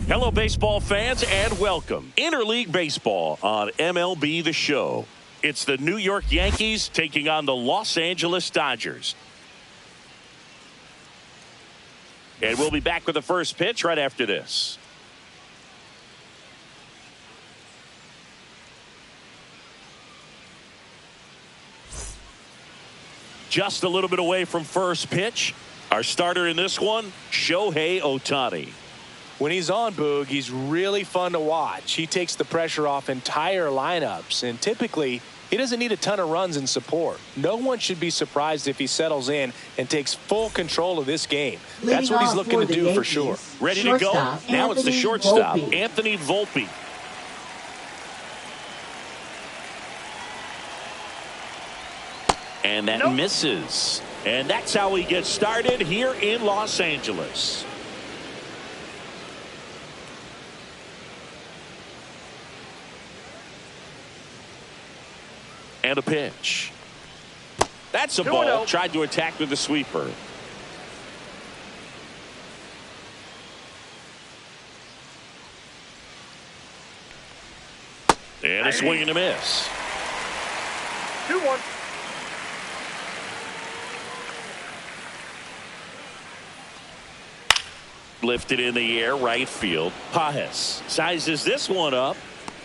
Hello, baseball fans, and welcome. Interleague Baseball on MLB the Show. It's the New York Yankees taking on the Los Angeles Dodgers. And we'll be back with the first pitch right after this. Just a little bit away from first pitch. Our starter in this one, Shohei Ohtani. When he's on, Boog, he's really fun to watch. He takes the pressure off entire lineups, and typically he doesn't need a ton of runs and support. No one should be surprised if he settles in and takes full control of this game. That's what he's looking to do for sure. Ready to go? Now it's the shortstop, Anthony Volpe. And that misses. And that's how he gets started here in Los Angeles. And a pitch. That's a ball. Tried to attack with the sweeper. And a swing and a miss. 2-1. Lifted in the air, right field. Pajes sizes this one up,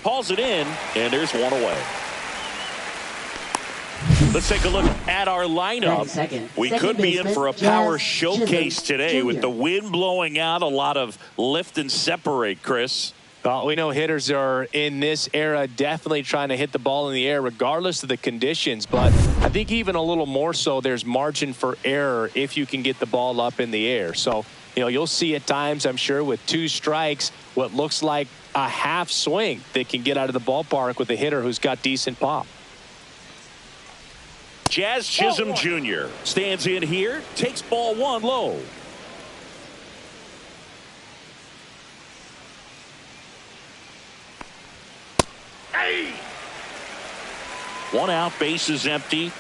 hauls it in, and there's one away. Let's take a look at our lineup. We could be in for a power showcase today with the wind blowing out, a lot of lift and separate, Chris. Well, we know hitters are in this era definitely trying to hit the ball in the air regardless of the conditions, but I think even a little more so there's margin for error if you can get the ball up in the air. So, you'll see at times, I'm sure, with 2 strikes, what looks like a half swing that can get out of the ballpark with a hitter who's got decent pop. Jazz Chisholm Jr. stands in here, takes ball 1 low. Hey! 1 out, base is empty.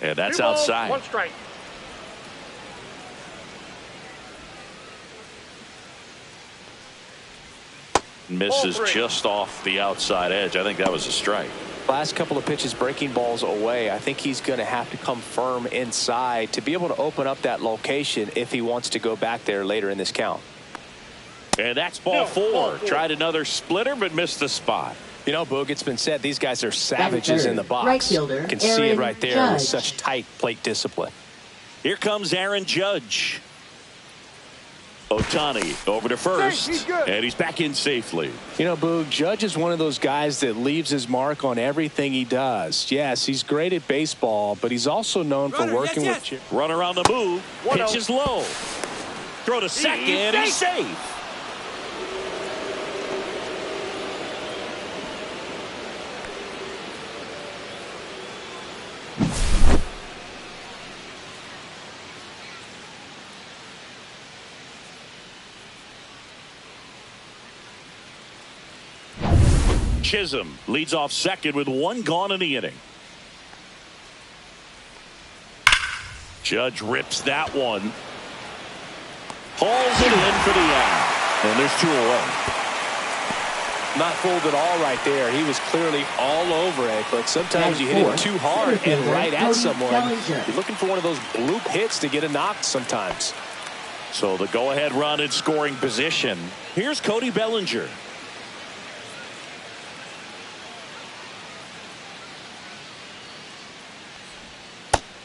And that's 2 balls, outside. 1 strike. Misses just off the outside edge. I think that was a strike. Last couple of pitches breaking balls away. I think he's going to have to come firm inside to be able to open up that location if he wants to go back there later in this count. And that's ball 4. Tried another splitter but missed the spot. Boog, it's been said these guys are savages in the box. You can see it right there with such tight plate discipline. Here comes Aaron Judge. Ohtani over to first, and he's back in safely. Boog, Judge is one of those guys that leaves his mark on everything he does. Yes, he's great at baseball, but he's also known for working with... Runner on the move, pitch is low. Throw to second, he's safe. Chisholm leads off second with 1 gone in the inning. Judge rips that one. Hauls it in for the out. And there's 2 away. Not fooled at all right there. He was clearly all over it, but sometimes you hit it too hard and right at someone. You're looking for one of those bloop hits to get a knock sometimes. So the go-ahead run in scoring position. Here's Cody Bellinger.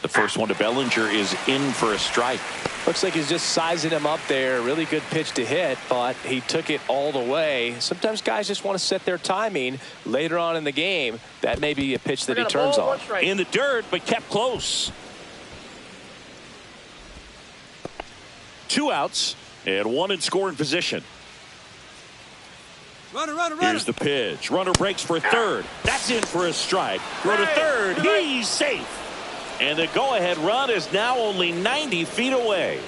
The first one to Bellinger is in for a strike. Looks like he's just sizing him up there. Really good pitch to hit, but he took it all the way. Sometimes guys just want to set their timing later on in the game. That may be a pitch that he turns on. In the dirt, but kept close. 2 outs and 1 in scoring position. Runner. Here's the pitch. Runner breaks for third. That's in for a strike. Throw to third. He's safe. And the go-ahead run is now only 90 feet away.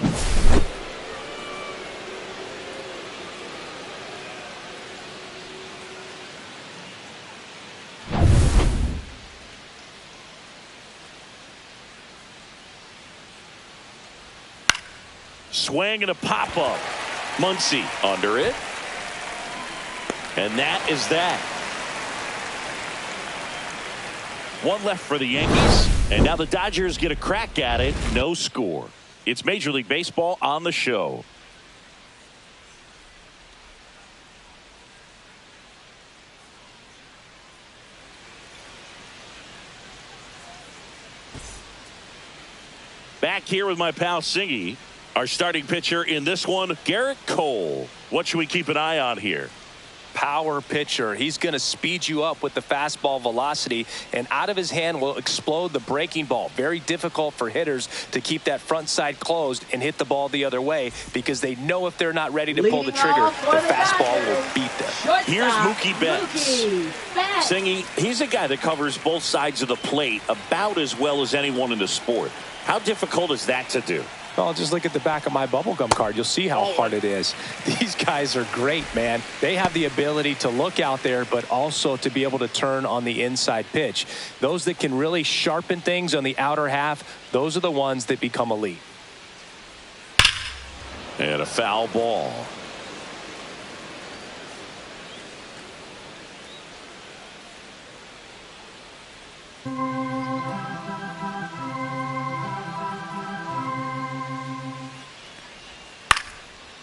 Swing and a pop-up. Muncy under it. And that is that. One left for the Yankees. And now the Dodgers get a crack at it. No score. It's Major League Baseball on the show. Back here with my pal Singy. Our starting pitcher in this one, Garrett Cole. What should we keep an eye on here? Power pitcher. He's going to speed you up with the fastball velocity, and out of his hand will explode the breaking ball. Very difficult for hitters to keep that front side closed and hit the ball the other way, because they know if they're not ready to pull the trigger, the fastball will beat them. Here's Mookie Betts. Singy, he's a guy that covers both sides of the plate about as well as anyone in the sport. How difficult is that to do? Well, just look at the back of my bubblegum card. You'll see how hard it is. These guys are great, man. They have the ability to look out there, but also to be able to turn on the inside pitch. Those that can really sharpen things on the outer half, those are the ones that become elite. And a foul ball.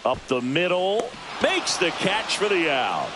Up the middle, makes the catch for the out.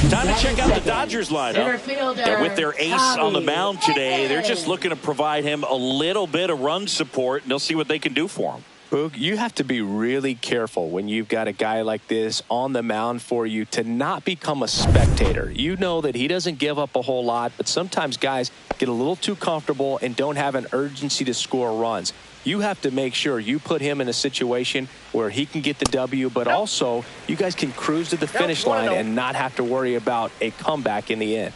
Time to check out the Dodgers lineup. And with their ace on the mound today, they're just looking to provide him a little bit of run support, and they'll see what they can do for him. Boog, you have to be really careful when you've got a guy like this on the mound for you to not become a spectator. You know that he doesn't give up a whole lot, but sometimes guys get a little too comfortable and don't have an urgency to score runs. You have to make sure you put him in a situation where he can get the W, but also you guys can cruise to the finish line and not have to worry about a comeback in the end.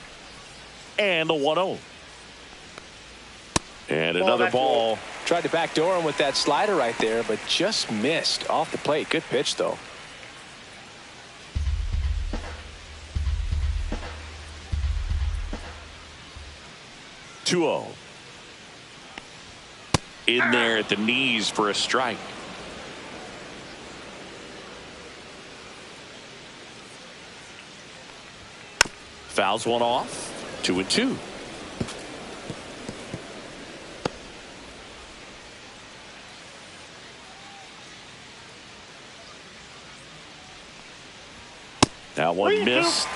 And the 1-0. And another ball. Tried to backdoor him with that slider right there, but just missed off the plate. Good pitch, though. (2-0). In there at the knees for a strike. Fouls one off. 2-2. That one missed.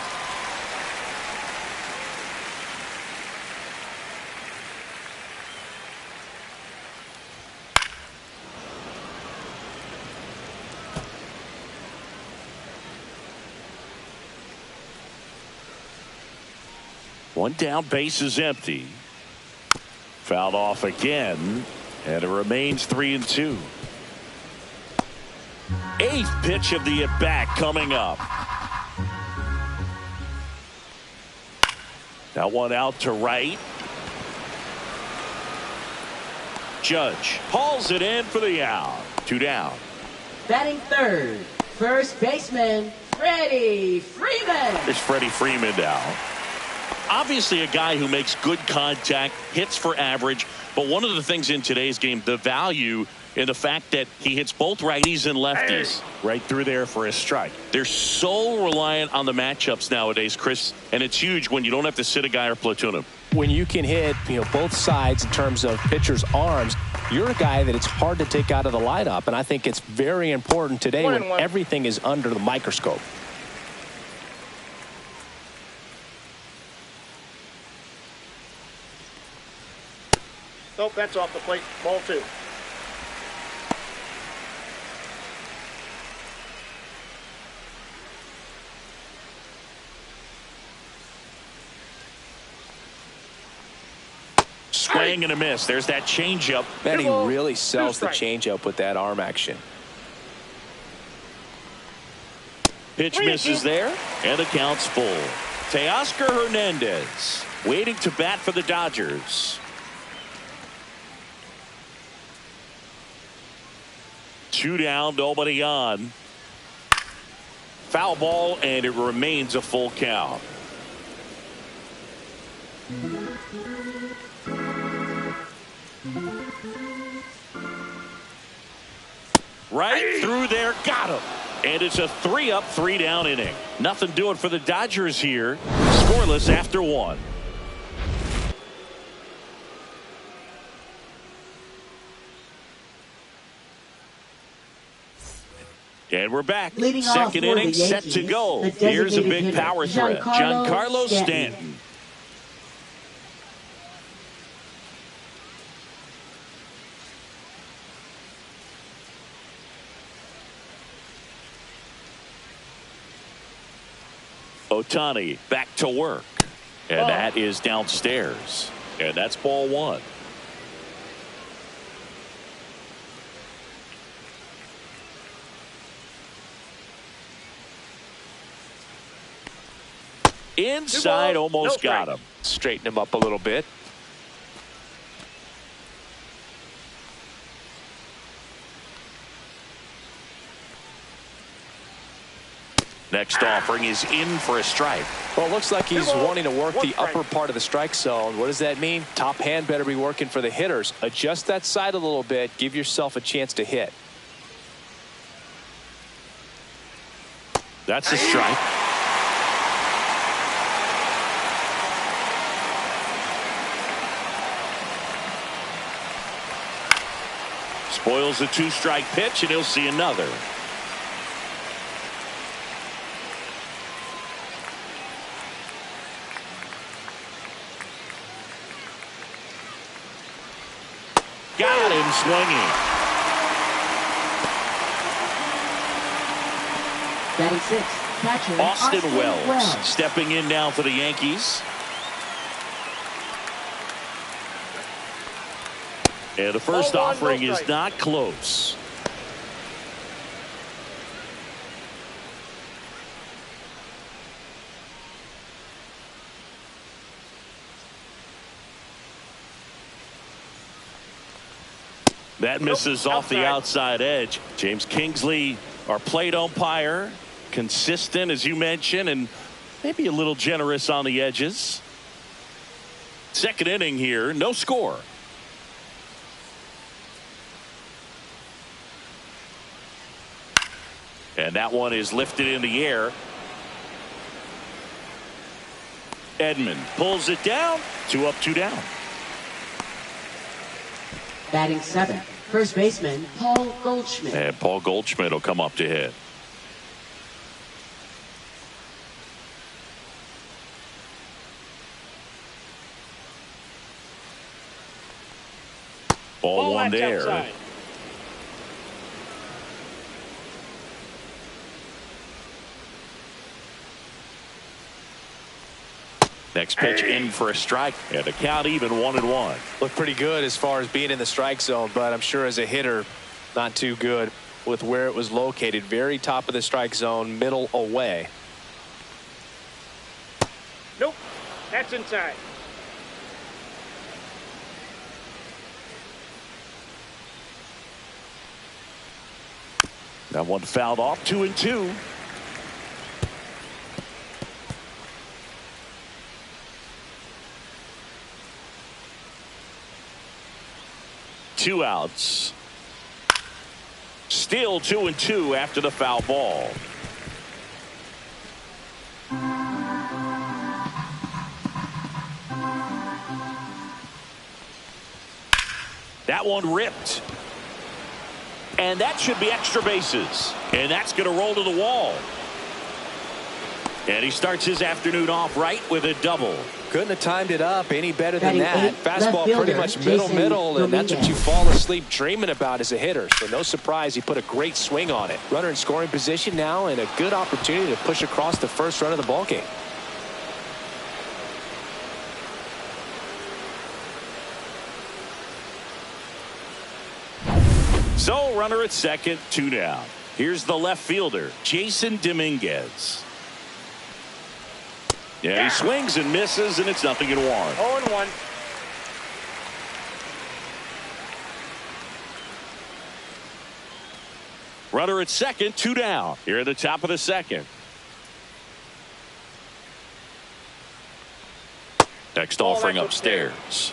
One down, base is empty. Fouled off again, and it remains 3-2. Eighth pitch of the at-bat coming up. That one out to right. Judge hauls it in for the out. 2 down. Batting third, first baseman, Freddie Freeman. There's Freddie Freeman now. Obviously a guy who makes good contact, hits for average, but one of the things in today's game, the value in the fact that he hits both righties and lefties right through there for a strike. They're so reliant on the matchups nowadays, Chris, and it's huge when you don't have to sit a guy or platoon him. When you can hit, both sides in terms of pitchers' arms, you're a guy that it's hard to take out of the lineup, and I think it's very important today when everything is under the microscope. Nope, that's off the plate. Ball 2. Swing and a miss. There's that changeup. Man, he really sells the changeup with that arm action. Pitch misses there, and the count's full. Teoscar Hernandez waiting to bat for the Dodgers. 2 down, nobody on. Foul ball, and it remains a full count. Right through there. Got him. And it's a 3-up, 3-down inning. Nothing doing for the Dodgers here. Scoreless after 1. And we're back. Leading Second off for inning the set to Yankees, go. the Here's a designated big hitter, power threat. Giancarlo Stanton. Ohtani back to work. And that is downstairs. And that's ball 1. Inside, almost got him. Straighten him up a little bit. Next offering is in for a strike. Well, it looks like he's wanting to work the upper part of the strike zone. What does that mean? Top hand better be working for the hitters. Adjust that side a little bit. Give yourself a chance to hit. That's a strike. Spoils the 2-strike pitch, and he'll see another. Got him swinging. Batting 6, catcher Austin Wells stepping in now for the Yankees. And the first offering is not close. That misses off the outside edge. James Kingsley, our plate umpire, consistent as you mentioned, and maybe a little generous on the edges. Second inning here, no score. And that one is lifted in the air. Edman pulls it down. 2 up, 2 down. Batting 7, first baseman Paul Goldschmidt. And Paul Goldschmidt will come up to hit. Ball 1 there. Outside. Next pitch in for a strike, and the count even 1-1. Looked pretty good as far as being in the strike zone, but I'm sure as a hitter, not too good with where it was located. Very top of the strike zone, middle away. Nope, that's inside. That one fouled off. 2-2. Two outs. Still 2-2 after the foul ball. That one ripped. And that should be extra bases. And that's going to roll to the wall. And he starts his afternoon off right with a double. Couldn't have timed it up any better than that. 8, fastball pretty much middle, and that's what you fall asleep dreaming about as a hitter. So no surprise he put a great swing on it. Runner in scoring position now, and a good opportunity to push across the first run of the ballgame. So runner at second, 2 down. Here's the left fielder, Jason Dominguez. Yeah, he swings and misses, and it's 0-1. 0-1. Runner at second, 2 down. Here at the top of the second. Next offering upstairs.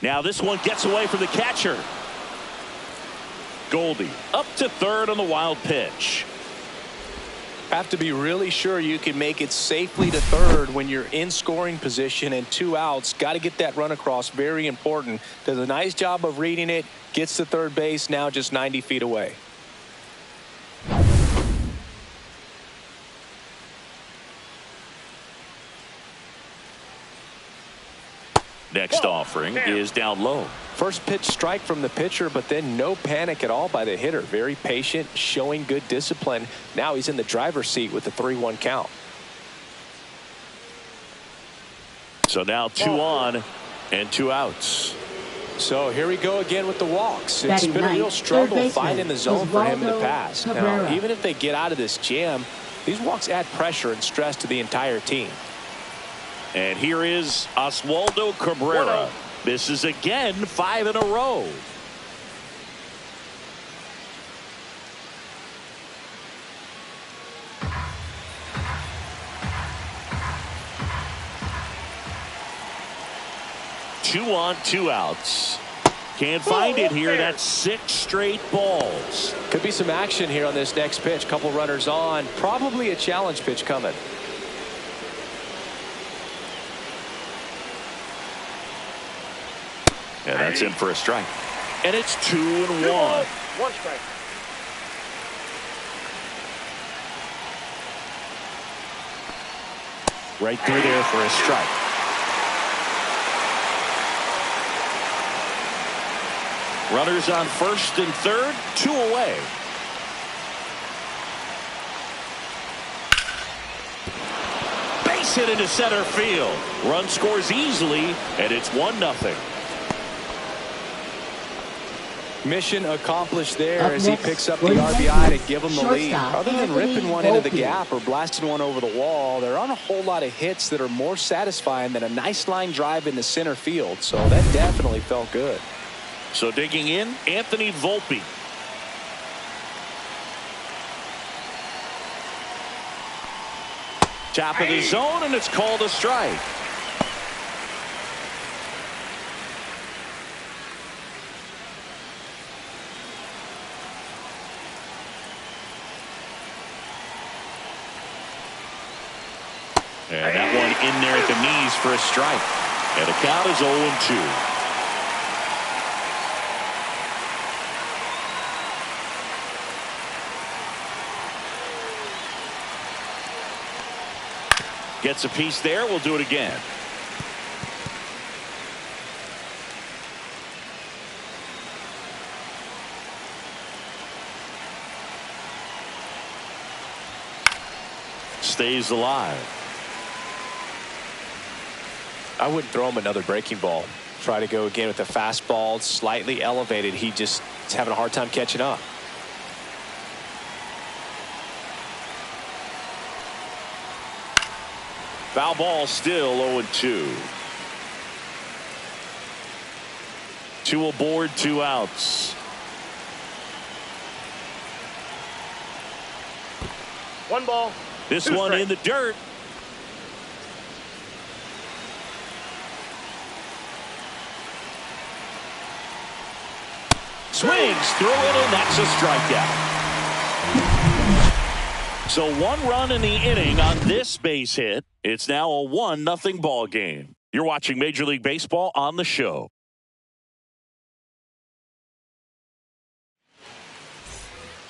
Now this one gets away from the catcher. Goldie up to third on the wild pitch. Have to be really sure you can make it safely to third when you're in scoring position and 2 outs. Got to get that run across. Very important. Does a nice job of reading it. Gets to third base. Now just 90 feet away. Next offering is down low. First pitch strike from the pitcher, but then no panic at all by the hitter. Very patient, showing good discipline. Now he's in the driver's seat with the 3-1 count. So now 2 on and 2 outs. So here we go again with the walks. It's Batting been a real ninth, struggle finding the zone for him in the Oswaldo past. Cabrera. Now, even if they get out of this jam, these walks add pressure and stress to the entire team. And here is Oswaldo Cabrera. Misses again, 5 in a row. Two on, 2 outs. Can't find it here. That's 6 straight balls. Could be some action here on this next pitch. Couple runners on. Probably a challenge pitch coming. And that's in for a strike. And it's 2-1. 1 strike. Right through there for a strike. Runners on first and third, 2 away. Base hit into center field. Run scores easily, and it's 1-0. Mission accomplished there Up as he next, picks up the William RBI to Beckman, give him the lead. shortstop, Other than Anthony ripping one into the Volpe. gap or blasting one over the wall, there aren't a whole lot of hits that are more satisfying than a nice line drive into center field. So that definitely felt good. So digging in, Anthony Volpe. Top of the zone, and it's called a strike. And that one in there at the knees for a strike. And the count is 0-2. Gets a piece there. We'll do it again. Stays alive. I wouldn't throw him another breaking ball. Try to go again with the fastball, slightly elevated. He just is having a hard time catching up. Foul ball, still 0-2. 2 aboard, 2 outs. 1 ball. This 2 one strikes. in the dirt. Swings through it, and that's a strikeout. So 1 run in the inning on this base hit. It's now a 1-0 ball game. You're watching Major League Baseball on the show.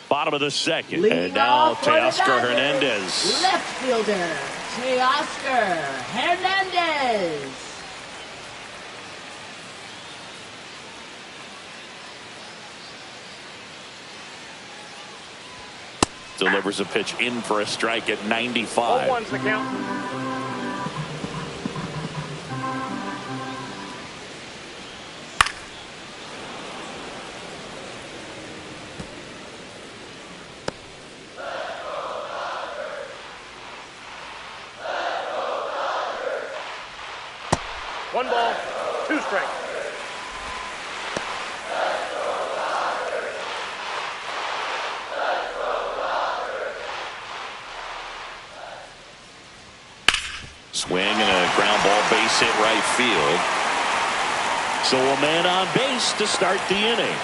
Bottom of the second. Leading And now off for the Teoscar Dodgers, Hernandez. Left fielder, Teoscar Hernandez. Delivers a pitch in for a strike at 95. 0-1's the count. One ball, 2 strikes. Swing and a ground ball, base hit right field. So a man on base to start the inning.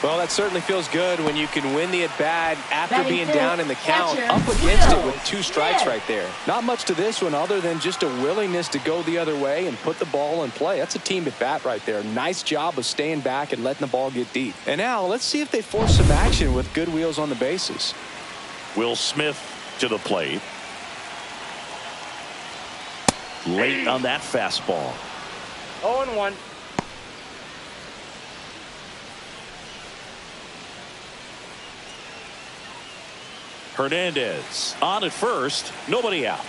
Well, that certainly feels good when you can win the at-bat after Batting being fifth, down in the count, catcher, up against it Will with 2 strikes Smith. right there. Not much to this one other than just a willingness to go the other way and put the ball in play. That's a team at bat right there. Nice job of staying back and letting the ball get deep. And now let's see if they force some action with good wheels on the bases. Will Smith to the plate. Late on that fastball. 0-1. Hernandez on at first. Nobody out.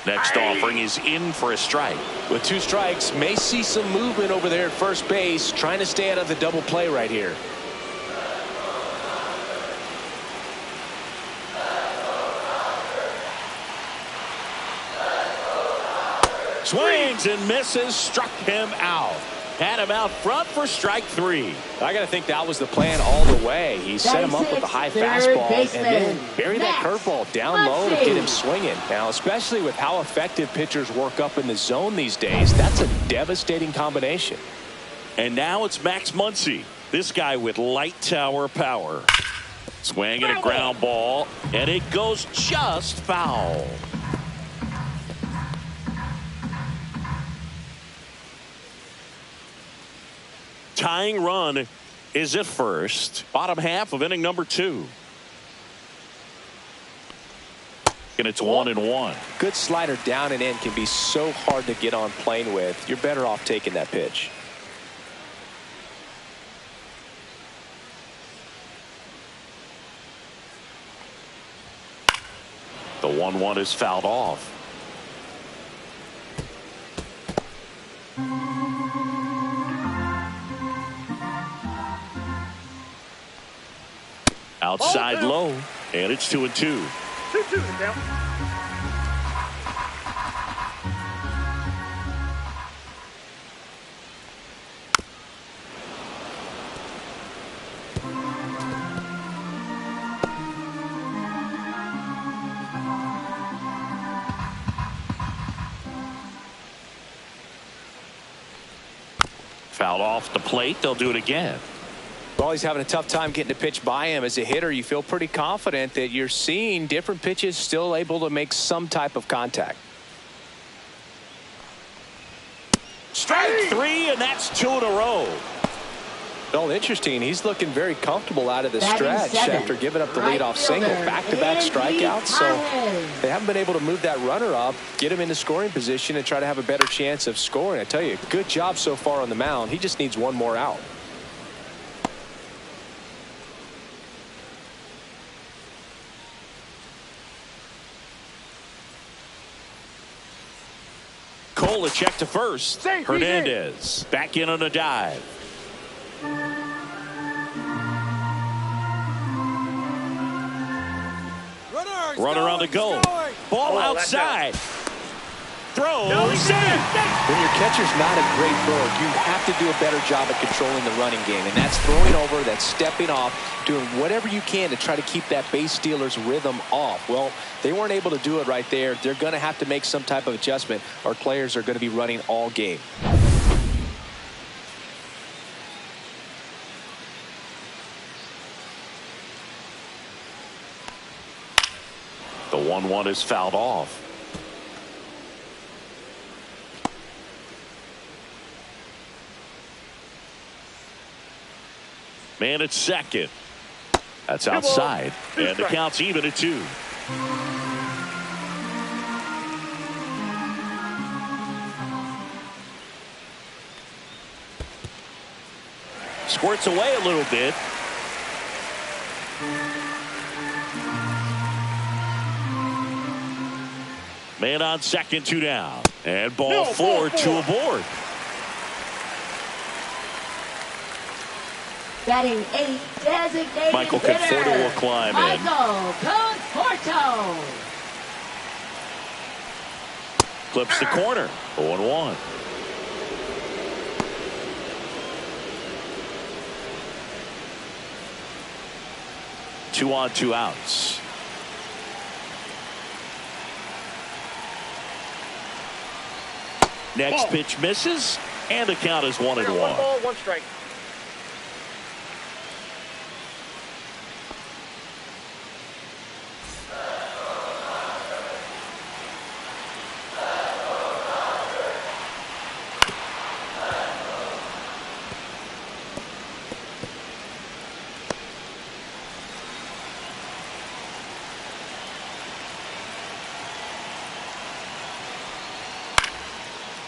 Next offering is in for a strike. With 2 strikes, may see some movement over there at first base, trying to stay out of the double play right here. Swings and misses, struck him out. Had him out front for strike 3. I got to think that was the plan all the way. He set him up with a high fastball and then buried that curveball down low to get him swinging. Now, especially with how effective pitchers work up in the zone these days, that's a devastating combination. And now it's Max Muncy. This guy with light tower power. Swing and a ground ball, and it goes just foul. Tying run is at first. Bottom half of inning number 2. And it's 1-1. Good slider down and in can be so hard to get on plane with. You're better off taking that pitch. The 1-1 is fouled off. Outside low, and it's 2-2. 2-2 down. Fouled off the plate. They'll do it again. Well, he's having a tough time getting a pitch by him. As a hitter, you feel pretty confident that you're seeing different pitches still able to make some type of contact. Strike 3, and that's 2 in a row. Well, interesting. He's looking very comfortable out of the Batting stretch 7th, after giving up the right leadoff single. fielder, Back-to-back Andy strikeouts. So Collins. they haven't been able to move that runner up, get him into scoring position, and try to have a better chance of scoring. I tell you, good job so far on the mound. He just needs one more out. Cole, a check to first. Hernandez back in on a dive. Runner on the go. Ball outside. Throws. When your catcher's not a great thrower, you have to do a better job at controlling the running game. And that's throwing over, that's stepping off, doing whatever you can to try to keep that base stealer's rhythm off. Well, they weren't able to do it right there. They're going to have to make some type of adjustment. Our players are going to be running all game. The 1-1 is fouled off. Man at second. That's outside. And the count's even at 2. Squirts away a little bit. Man on second, 2 down. And ball 4, 2 aboard. Batting 8, designated Michael hitter, Conforto will climb in. Michael Conforto. Clips the corner. 0-1. Two on, 2 outs. Next Ball. pitch misses, and the count is 1-1. 1 ball, 1 strike.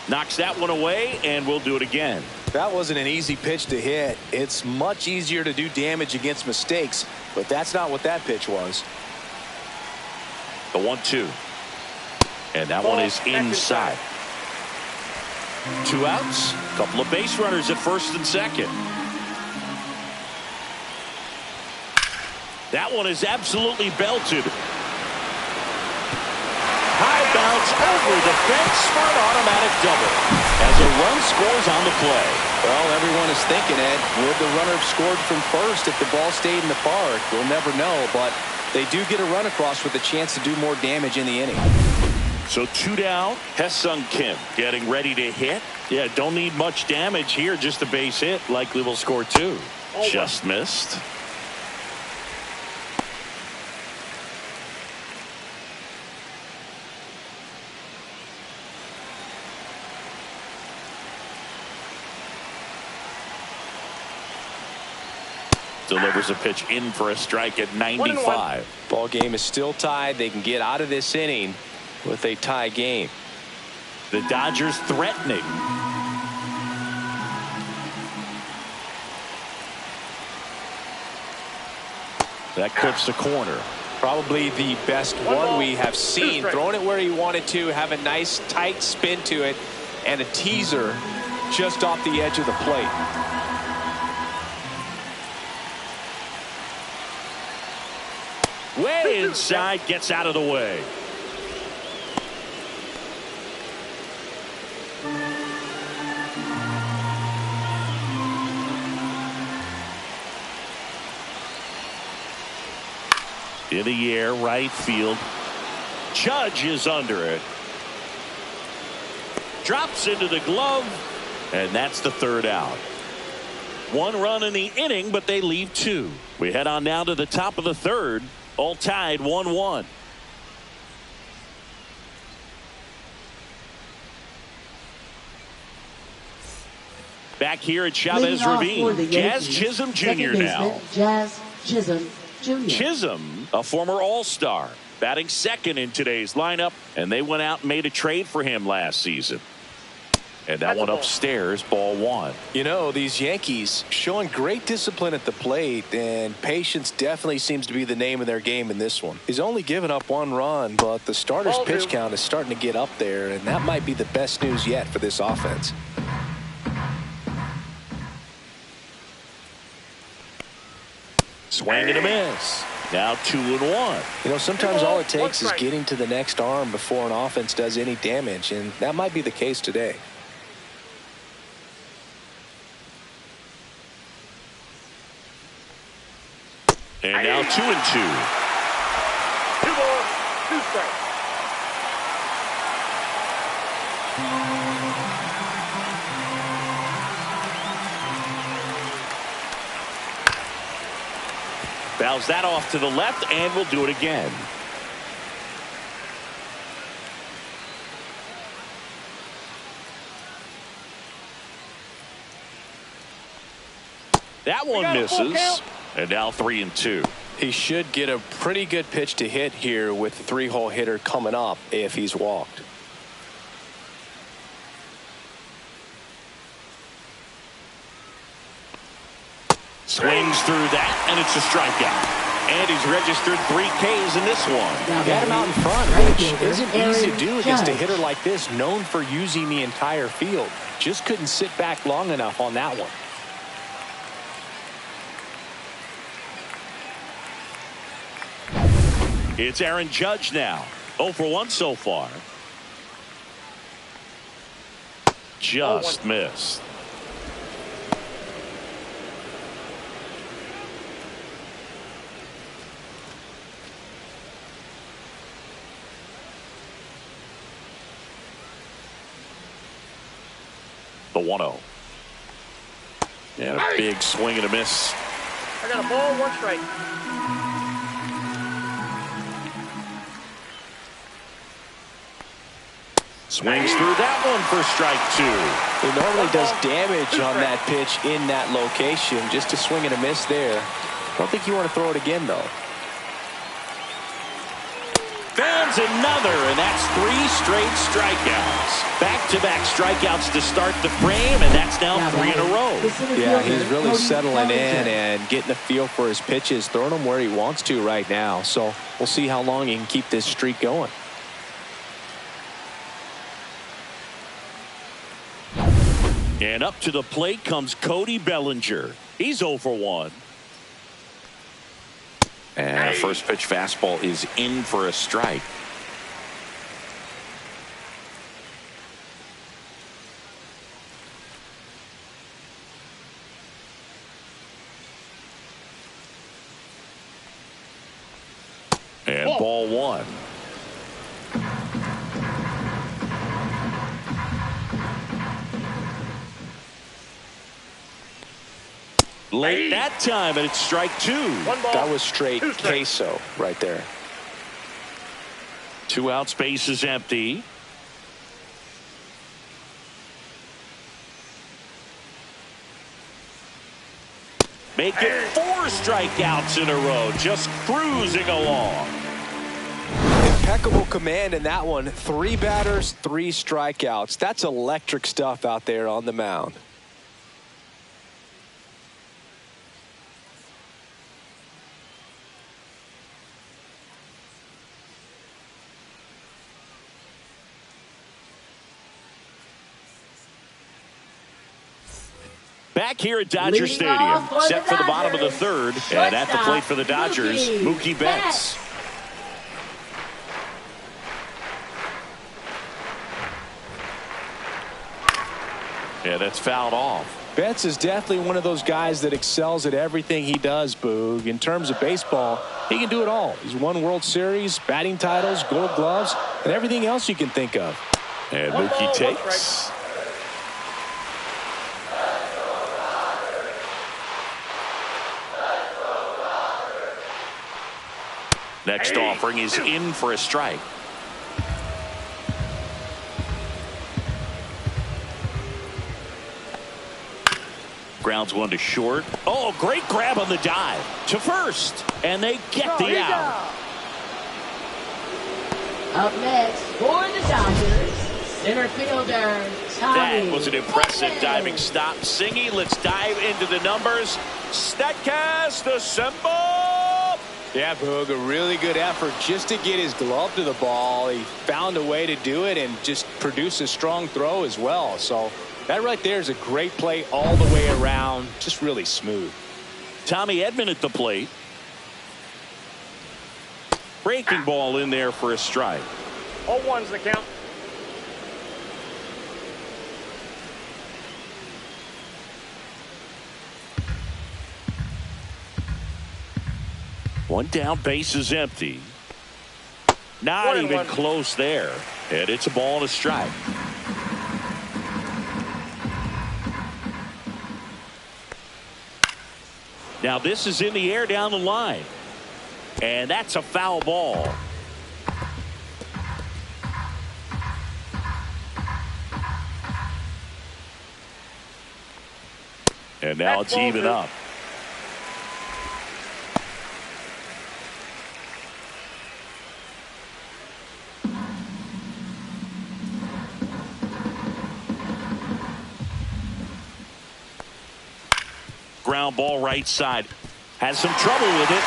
Knocks that one away, and we'll do it again. That wasn't an easy pitch to hit. It's much easier to do damage against mistakes, but that's not what that pitch was. The 1-2. And that one is inside. 2 outs. Couple of base runners at first and second. That one is absolutely belted. High bounce over the fence for an automatic double as a run scores on the play. Well, everyone is thinking, Ed, would the runner have scored from first if the ball stayed in the park? We'll never know, but they do get a run across with a chance to do more damage in the inning. So 2 down. Haesung Kim getting ready to hit. Yeah, don't need much damage here, just a base hit. Likely will score 2. Just missed. Delivers a pitch in for a strike at 95. Ball game is still tied. They can get out of this inning with a tie game. The Dodgers threatening. That clips the corner. Probably the best one we have seen. Throwing it where he wanted to, have a nice tight spin to it, and a teaser just off the edge of the plate. Way inside, gets out of the way. In the air, right field. Judge is under it. Drops into the glove, and that's the 3rd out. 1 run in the inning, but they leave 2. We head on now to the top of the 3rd. All tied 1-1. Back here at Chavez Ravine, Jazz Chisholm Jr. now. Jazz Chisholm Jr. Chisholm, a former All-Star, batting second in today's lineup, and they went out and made a trade for him last season. And that one upstairs, ball 1. You know, these Yankees showing great discipline at the plate, and patience definitely seems to be the name of their game in this one. He's only given up 1 run, but the starter's pitch count is starting to get up there, and that might be the best news yet for this offense. Swing and a miss. Now 2-1. You know, sometimes all it takes is getting to the next arm before an offense does any damage, and that might be the case today. And now 2-2. 2 balls, 2 strikes. Fouls that off to the left, and we'll do it again. That one misses. And now 3-2. He should get a pretty good pitch to hit here with the 3-hole hitter coming up if he's walked. Swings through that, and it's a strikeout. And he's registered 3 Ks in this one. Got him out in front, which isn't easy to do against a hitter like this, known for using the entire field. Just couldn't sit back long enough on that one. It's Aaron Judge now. 0 for 1 so far. Just missed. 1-0. And a big swing and a miss. I got a ball, 1 strike. Swings through that one for strike 2. He normally does damage on that pitch in that location. Just a swing and a miss there. I don't think you want to throw it again, though. Fans another, and that's 3 straight strikeouts. Back-to-back strikeouts to start the frame, and that's now 3 in a row. Yeah, he's really settling in and getting a feel for his pitches, throwing them where he wants to right now. So we'll see how long he can keep this streak going. And up to the plate comes Cody Bellinger. He's 0 for 1. And a first pitch fastball is in for a strike. And ball 1. Late that time, and it's strike 2. That was straight queso right there. 2 outs, base is empty. Make it 4 strikeouts in a row, just cruising along. Impeccable command in that one. 3 batters, 3 strikeouts. That's electric stuff out there on the mound. Back here at Dodger Stadium, set for the bottom of the 3rd, and at the plate for the Dodgers, Mookie Betts. Yeah, that's fouled off. Betts is definitely one of those guys that excels at everything he does, Boog. In terms of baseball, he can do it all. He's won World Series, batting titles, gold gloves, and everything else you can think of. And Mookie takes. Next offering is in for a strike. Grounds 1 to short. Oh, great grab on the dive to first, and they get the out. Up next for the Dodgers, center fielder Tommy. That was an impressive diving stop. Singy, let's dive into the numbers. Statcast assemble. Yeah, Boog, a really good effort just to get his glove to the ball. He found a way to do it and just produce a strong throw as well. So that right there is a great play all the way around. Just really smooth. Tommy Edman at the plate. Breaking ball in there for a strike. 0-1's the count. One down, base is empty. Not even close there. And it's a ball and a strike. Now this is in the air down the line. And that's a foul ball. And now it's even up. Ground ball right side. Has some trouble with it.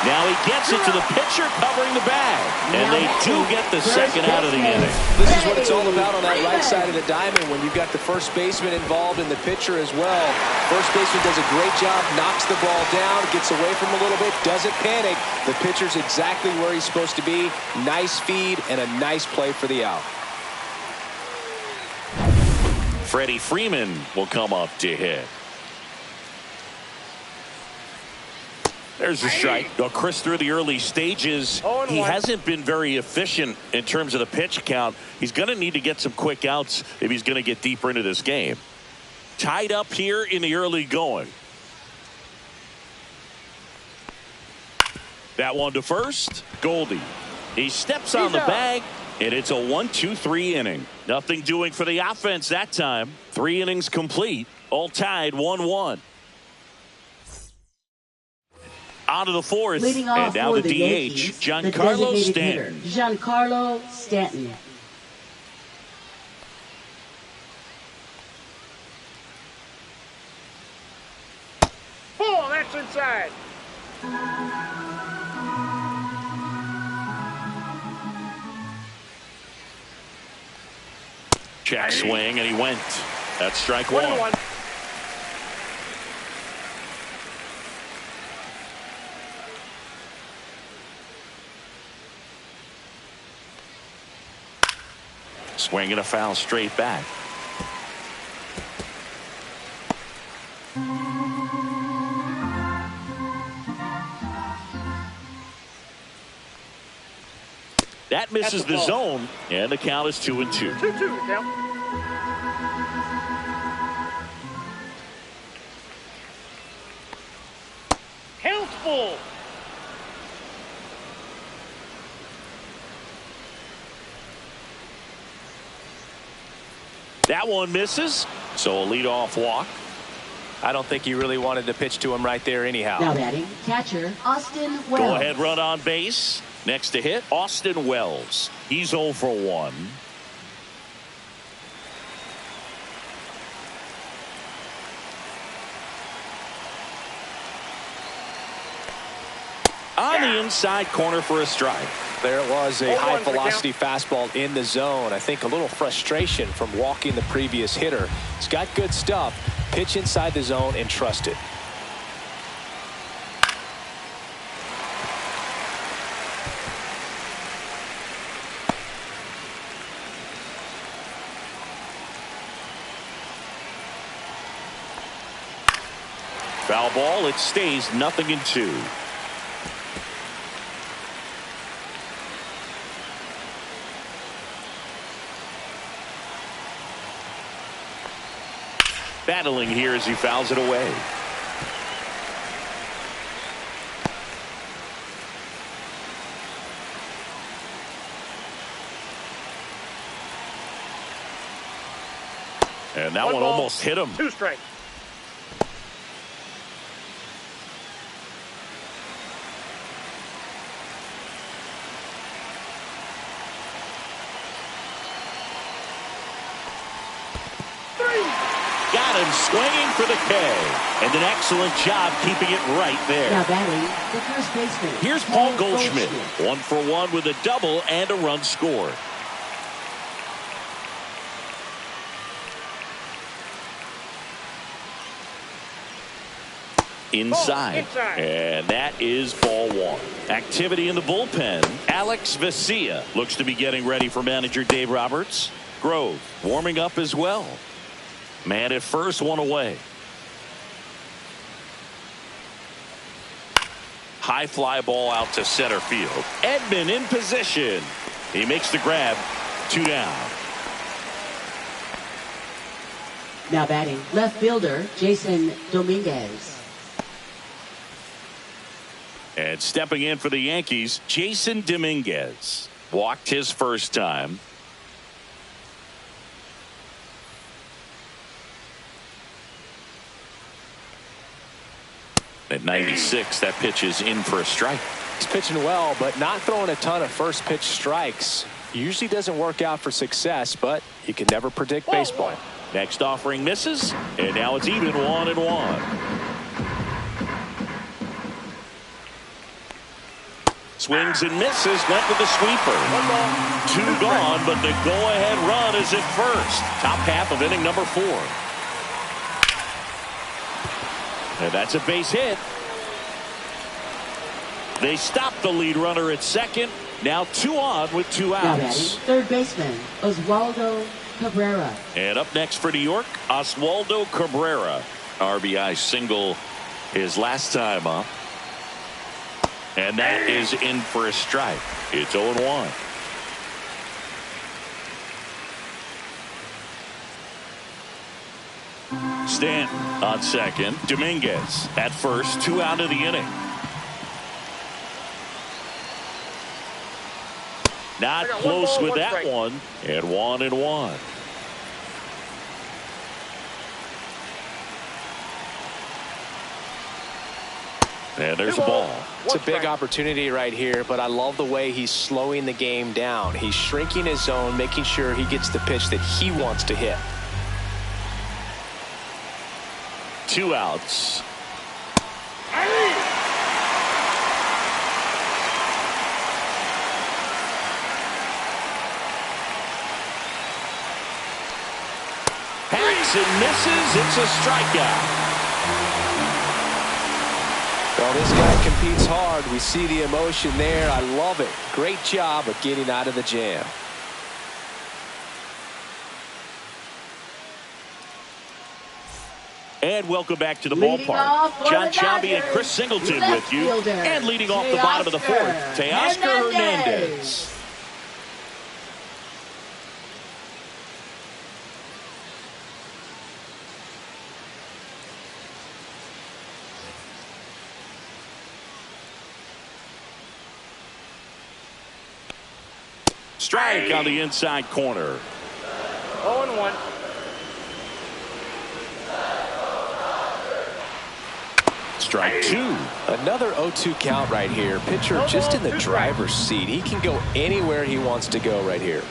Now he gets it to the pitcher covering the bag. And they do get the second out of the inning. This is what it's all about on that right side of the diamond when you've got the first baseman involved and the pitcher as well. First baseman does a great job, knocks the ball down, gets away from him a little bit, doesn't panic. The pitcher's exactly where he's supposed to be. Nice feed and a nice play for the out. Freddie Freeman will come up to hit. There's a strike. Chris, through the early stages, he hasn't been very efficient in terms of the pitch count. He's going to need to get some quick outs if he's going to get deeper into this game. tied up here in the early going. That one to first. Goldie. He steps on the bag, and it's a 1-2-3 inning. Nothing doing for the offense that time. 3 innings complete. All tied 1-1. On to the fourth. Leading off and now for the DH, Yankees, Giancarlo the Stanton. hitter, Giancarlo Stanton. Oh, that's inside. Check swing, and he went. That's strike one. 1-1. Swing and a foul straight back. That misses the zone, and the count is 2-2. 2-2 now. Count full. That one misses, so a leadoff walk. I don't think he really wanted to pitch to him right there anyhow. Now batting, catcher Austin Wells. Go ahead run on base. Next to hit, Austin Wells. He's 0 for 1. On the inside corner for a strike. There it was, a 0-1 high for the velocity fastball in the zone. I think a little frustration from walking the previous hitter. He's got good stuff. Pitch inside the zone and trust it. Foul ball, it stays 0-2. Battling here as he fouls it away. And that one almost hit him. 2 strikes. Got him swinging for the K. And an excellent job keeping it right there. Now batting, the first baseman. Here's Paul Goldschmidt. 1 for 1 with a double and a run scored. Inside. And that is ball 1. Activity in the bullpen. Alex Vesia looks to be getting ready for manager Dave Roberts. Grove warming up as well. Man at first, 1 away. High fly ball out to center field. Edman in position. He makes the grab. 2 down. Now batting, left fielder Jason Dominguez. And stepping in for the Yankees, Jason Dominguez. Walked his first time. At 96, that pitch is in for a strike. He's pitching well, but not throwing a ton of first pitch strikes. Usually doesn't work out for success, but you can never predict baseball. Next offering misses, and now it's even 1-1. Swings and misses, went with the sweeper. 2 gone, but the go-ahead run is at first. Top half of inning number 4. And that's a base hit. They stop the lead runner at second. Now 2 on with 2 Now batting, outs. third baseman Oswaldo Cabrera. And up next for New York, Oswaldo Cabrera. RBI single his last time up. And that is in for a strike. It's 0-1. Stanton on second. Dominguez at first. 2 out of the inning. Not close with that one. And 1-1. And there's a ball. It's a big opportunity right here, but I love the way he's slowing the game down. He's shrinking his zone, making sure he gets the pitch that he wants to hit. 2 outs. Hacks and misses. It's a strikeout. Well, this guy competes hard. We see the emotion there. I love it. Great job of getting out of the jam. And welcome back to the ballpark. John Chambi and Chris Singleton with you. And leading off the bottom of the fourth, Teoscar Hernandez. Strike on the inside corner. 0-1. Strike 2. Another 0-2 count right here. Pitcher just in the driver's seat. He can go anywhere he wants to go right here.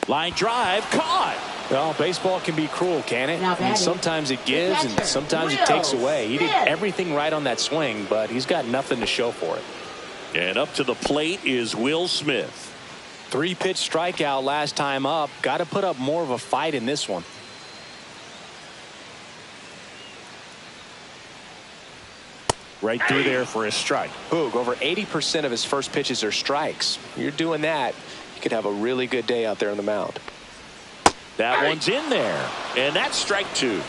Line drive caught. Well, baseball can be cruel, can it? I mean, sometimes it gives and sometimes it takes away. He did everything right on that swing, but he's got nothing to show for it. And up to the plate is Will Smith. 3-pitch strikeout last time up. Got to put up more of a fight in this one. Right through there for a strike. Boog, over 80% of his first pitches are strikes. You're doing that, you could have a really good day out there on the mound. That one's in there. And that's strike 2.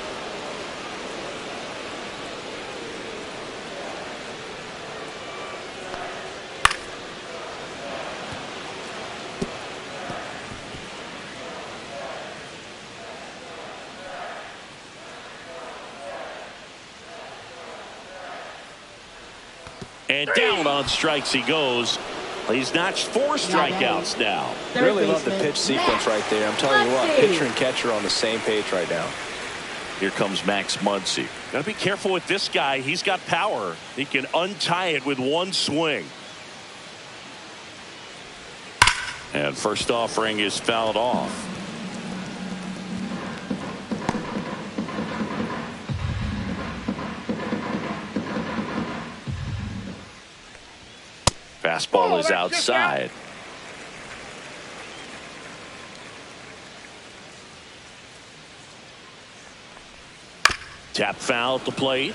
And down on strikes he goes. He's notched 4 strikeouts now. Really love the pitch sequence right there. I'm telling you what, pitcher and catcher on the same page right now. Here comes Max Muncy. Got to be careful with this guy. He's got power. He can untie it with one swing. And first offering is fouled off. Fastball is outside. Tap foul at the plate.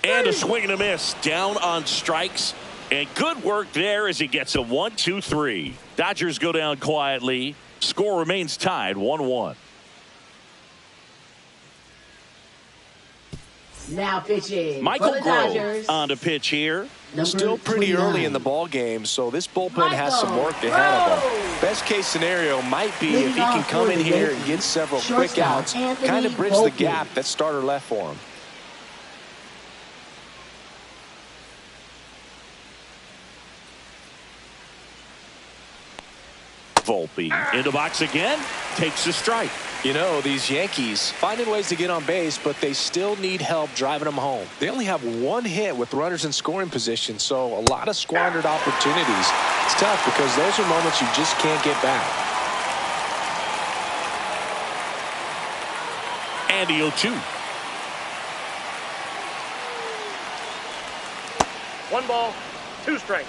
And a swing and a miss down on strikes. And good work there as he gets a 1-2-3. Dodgers go down quietly. Score remains tied 1-1. Now pitching. Michael Grove on to pitch here. Still pretty early in the ball game, so this bullpen has some work ahead of him. Best case scenario might be if he can come in here and get several quick outs, kind of bridge the gap that starter left for him. Volpe in the box again, takes a strike. You know, these Yankees finding ways to get on base, but they still need help driving them home. They only have 1 hit with runners in scoring position, so a lot of squandered opportunities. It's tough because those are moments you just can't get back. And the 0-2. 1 ball, 2 strikes.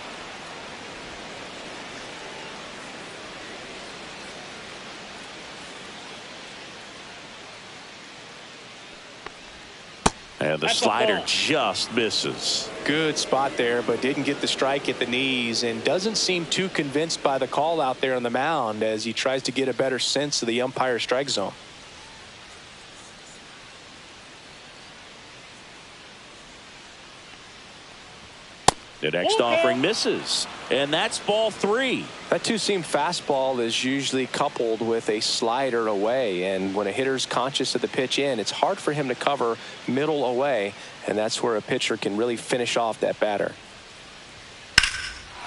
And the slider just misses. Good spot there, but didn't get the strike at the knees, and doesn't seem too convinced by the call out there on the mound as he tries to get a better sense of the umpire strike zone. The next offering misses, and that's ball 3. That two-seam fastball is usually coupled with a slider away, and when a hitter's conscious of the pitch in, it's hard for him to cover middle away, and that's where a pitcher can really finish off that batter.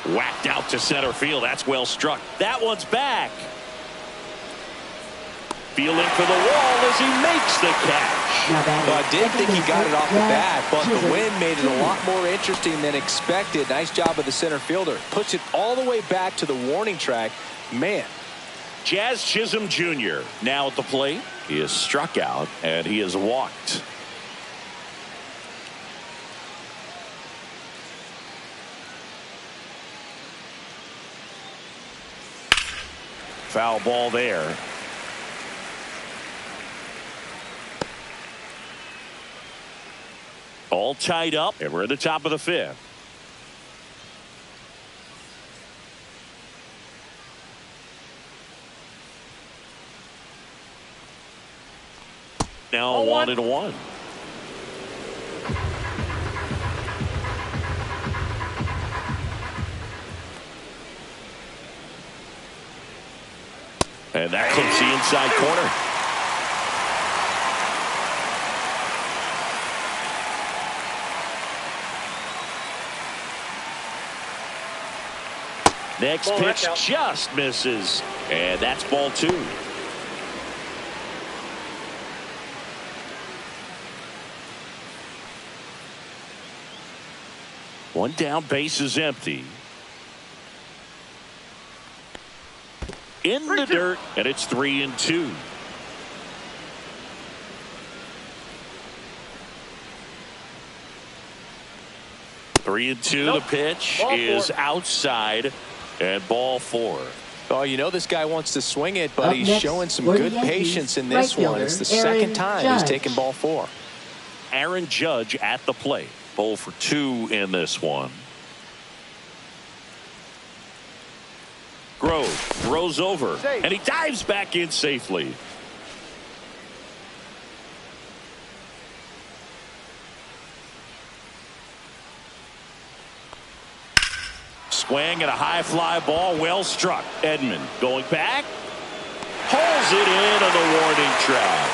Whacked out to center field. That's well struck. That one's back. Feeling for the wall as he makes the catch. Well, I did think he got it off the bat, but the wind made it a lot more interesting than expected. Nice job of the center fielder. Puts it all the way back to the warning track. Man. Jazz Chisholm Jr. now at the plate. He is struck out and he is walked. Foul ball there. All tied up, and we're at the top of the 5th. Now 1-1. And that clips the inside corner. Next pitch just misses, and that's ball 2. One down, base is empty. In the dirt, and it's 3-2. Three and two. The pitch is outside. And ball 4. Oh, you know this guy wants to swing it, but he's showing some good patience in this one. It's the second time he's taken ball 4. Aaron Judge at the plate. 0 for 2 in this one. Grove throws over, and he dives back in safely. Swing and a high fly ball, well struck. Edman going back, pulls it in on the warning track.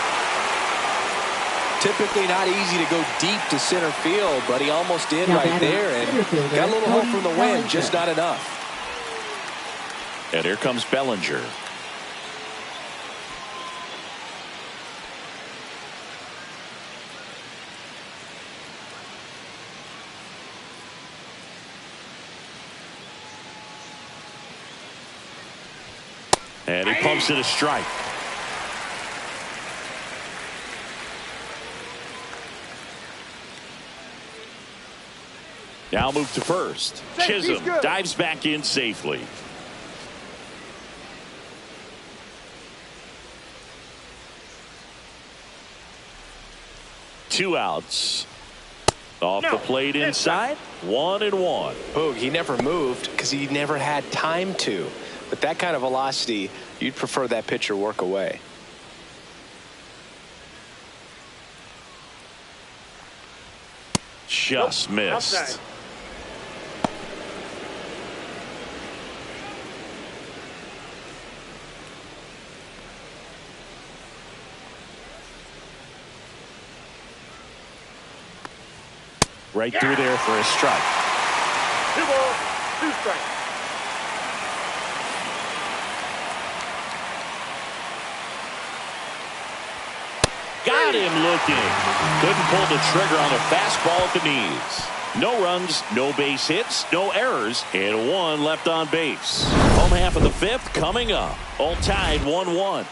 Typically not easy to go deep to center field, but he almost did right there, and got a little help from the wind, just not enough. And here comes Bellinger. And he pumps it a strike. Now move to first. Chisholm dives back in safely. Two outs. Off the plate inside. 1-1. Boog, he never moved because he never had time to. But that kind of velocity, you'd prefer that pitcher work away. Just missed. Outside. Right through there for a strike. 2 balls, 2 strikes. Got him looking. Couldn't pull the trigger on a fastball at the knees. No runs, no base hits, no errors, and 1 left on base. Home half of the 5th coming up. All tied 1-1.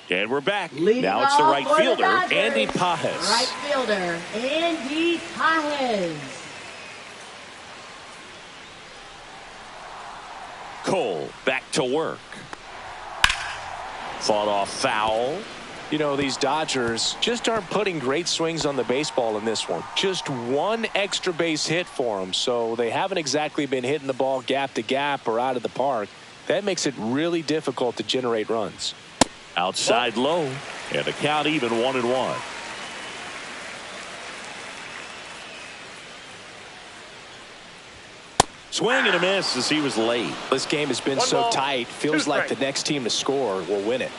And we're back. Now it's the right fielder, Andy Pages. Right fielder, Andy Pages. Cole back to work. Fought off foul. You know, these Dodgers just aren't putting great swings on the baseball in this one. Just one extra base hit for them, so they haven't exactly been hitting the ball gap to gap or out of the park. That makes it really difficult to generate runs. Outside low, and the count even 1-1. Swing and a miss as he was late. This game has been so tight. Feels like the next team to score will win it.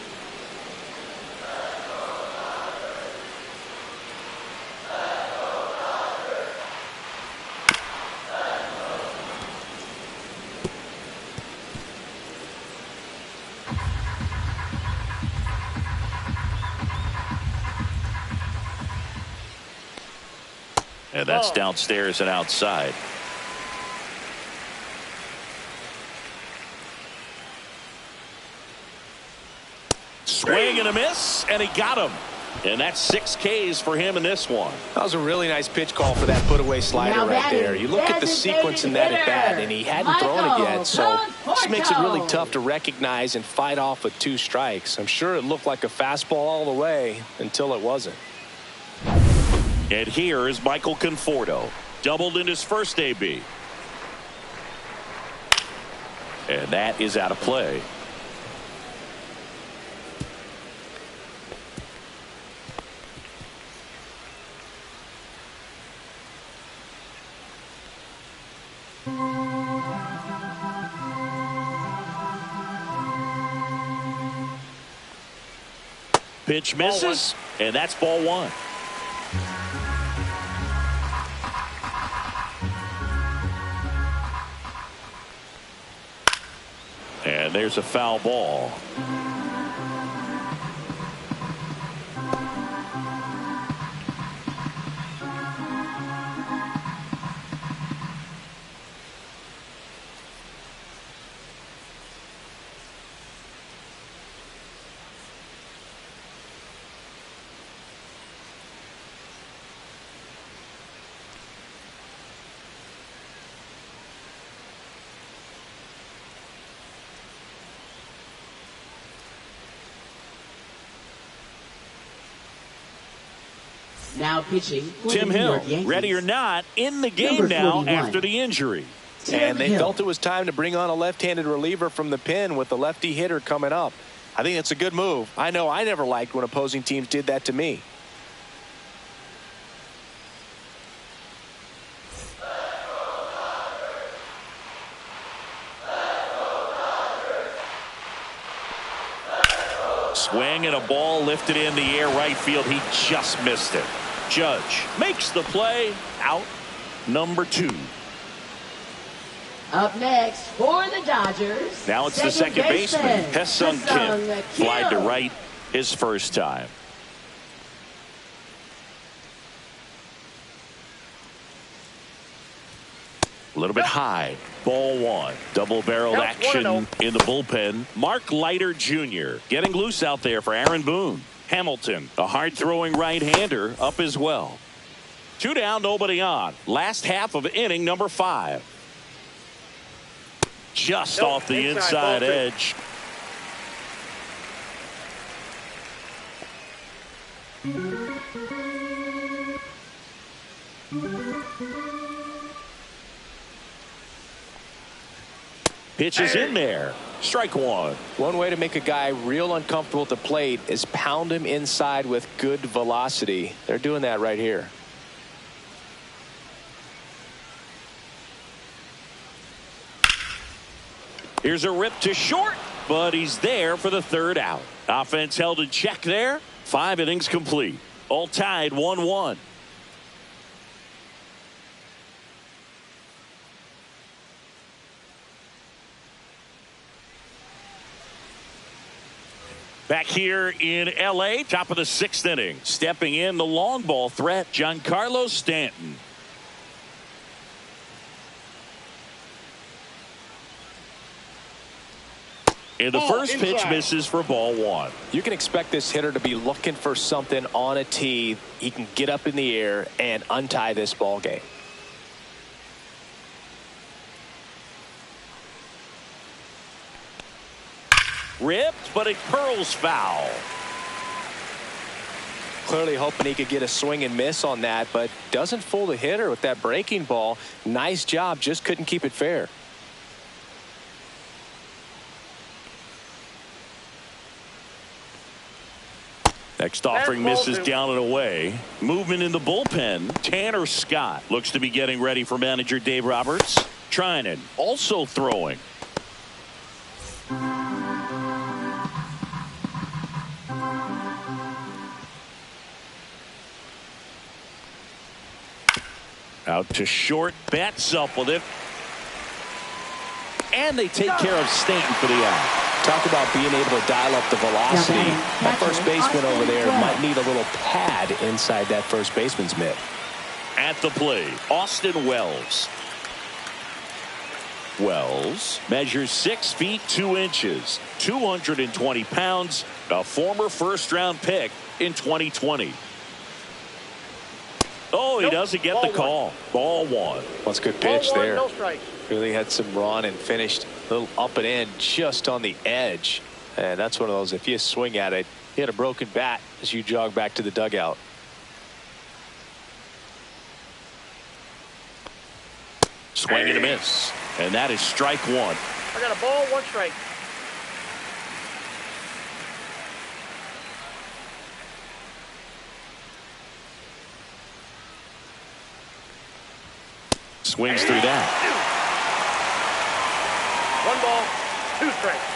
And that's downstairs and outside. Swing and a miss, and he got him. And that's 6 Ks for him in this one. That was a really nice pitch call for that put-away slider right there. You look at the sequence in that at-bat, and he hadn't thrown it yet, so this makes it really tough to recognize and fight off with 2 strikes. I'm sure it looked like a fastball all the way until it wasn't. And here is Michael Conforto. Doubled in his first AB. And that is out of play. Pitch misses, and that's ball 1. And there's a foul ball. Now pitching for Tim the New Hill, York Yankees. ready or not, in the game Number now 41. after the injury. And they Hill. felt it was time to bring on a left-handed reliever from the pen with the lefty hitter coming up. I think it's a good move. I know I never liked when opposing teams did that to me. Swing and a ball lifted in the air right field. He just missed it. Judge makes the play. Out number 2. Up next for the Dodgers. Now it's the second baseman, Hesung Kim. Flied to right his first time. A little bit high. Ball 1. Double-barreled action in the bullpen. Mark Leiter Jr. getting loose out there for Aaron Boone. Hamilton, a hard-throwing right-hander, up as well. 2 down, nobody on. Last half of inning number 5. Just off the inside edge. Pitch is in there. Strike 1. One way to make a guy real uncomfortable at the plate is pound him inside with good velocity. They're doing that right here. Here's a rip to short, but he's there for the 3rd out. Offense held in check there. 5 innings complete. All tied 1-1. Back here in L.A., top of the 6th inning. Stepping in the long ball threat, Giancarlo Stanton. And the first pitch misses for ball 1. You can expect this hitter to be looking for something on a tee. He can get up in the air and untie this ball game. Ripped, but it curls foul. Clearly hoping he could get a swing and miss on that, but doesn't fool the hitter with that breaking ball. Nice job, just couldn't keep it fair. Next offering misses down and away. Movement in the bullpen. Tanner Scott looks to be getting ready for manager Dave Roberts. Trinan also throwing. Out to short. Bats up with it. And they take care of Stanton for the out. Talk about being able to dial up the velocity. That first baseman over there might need a little pad inside that first baseman's mitt. At the plate, Austin Wells. Wells measures 6 feet 2 inches, 220 pounds, a former first-round pick in 2020. Oh, he doesn't get the call. Ball one. That's a good pitch there. No strike. Really had some run and finished a little up and in just on the edge. And that's one of those, if you swing at it, you had a broken bat as you jog back to the dugout. Swing and a miss. And that is strike one. I got a ball, 1 strike. Swings through that. 1 ball, 2 strikes.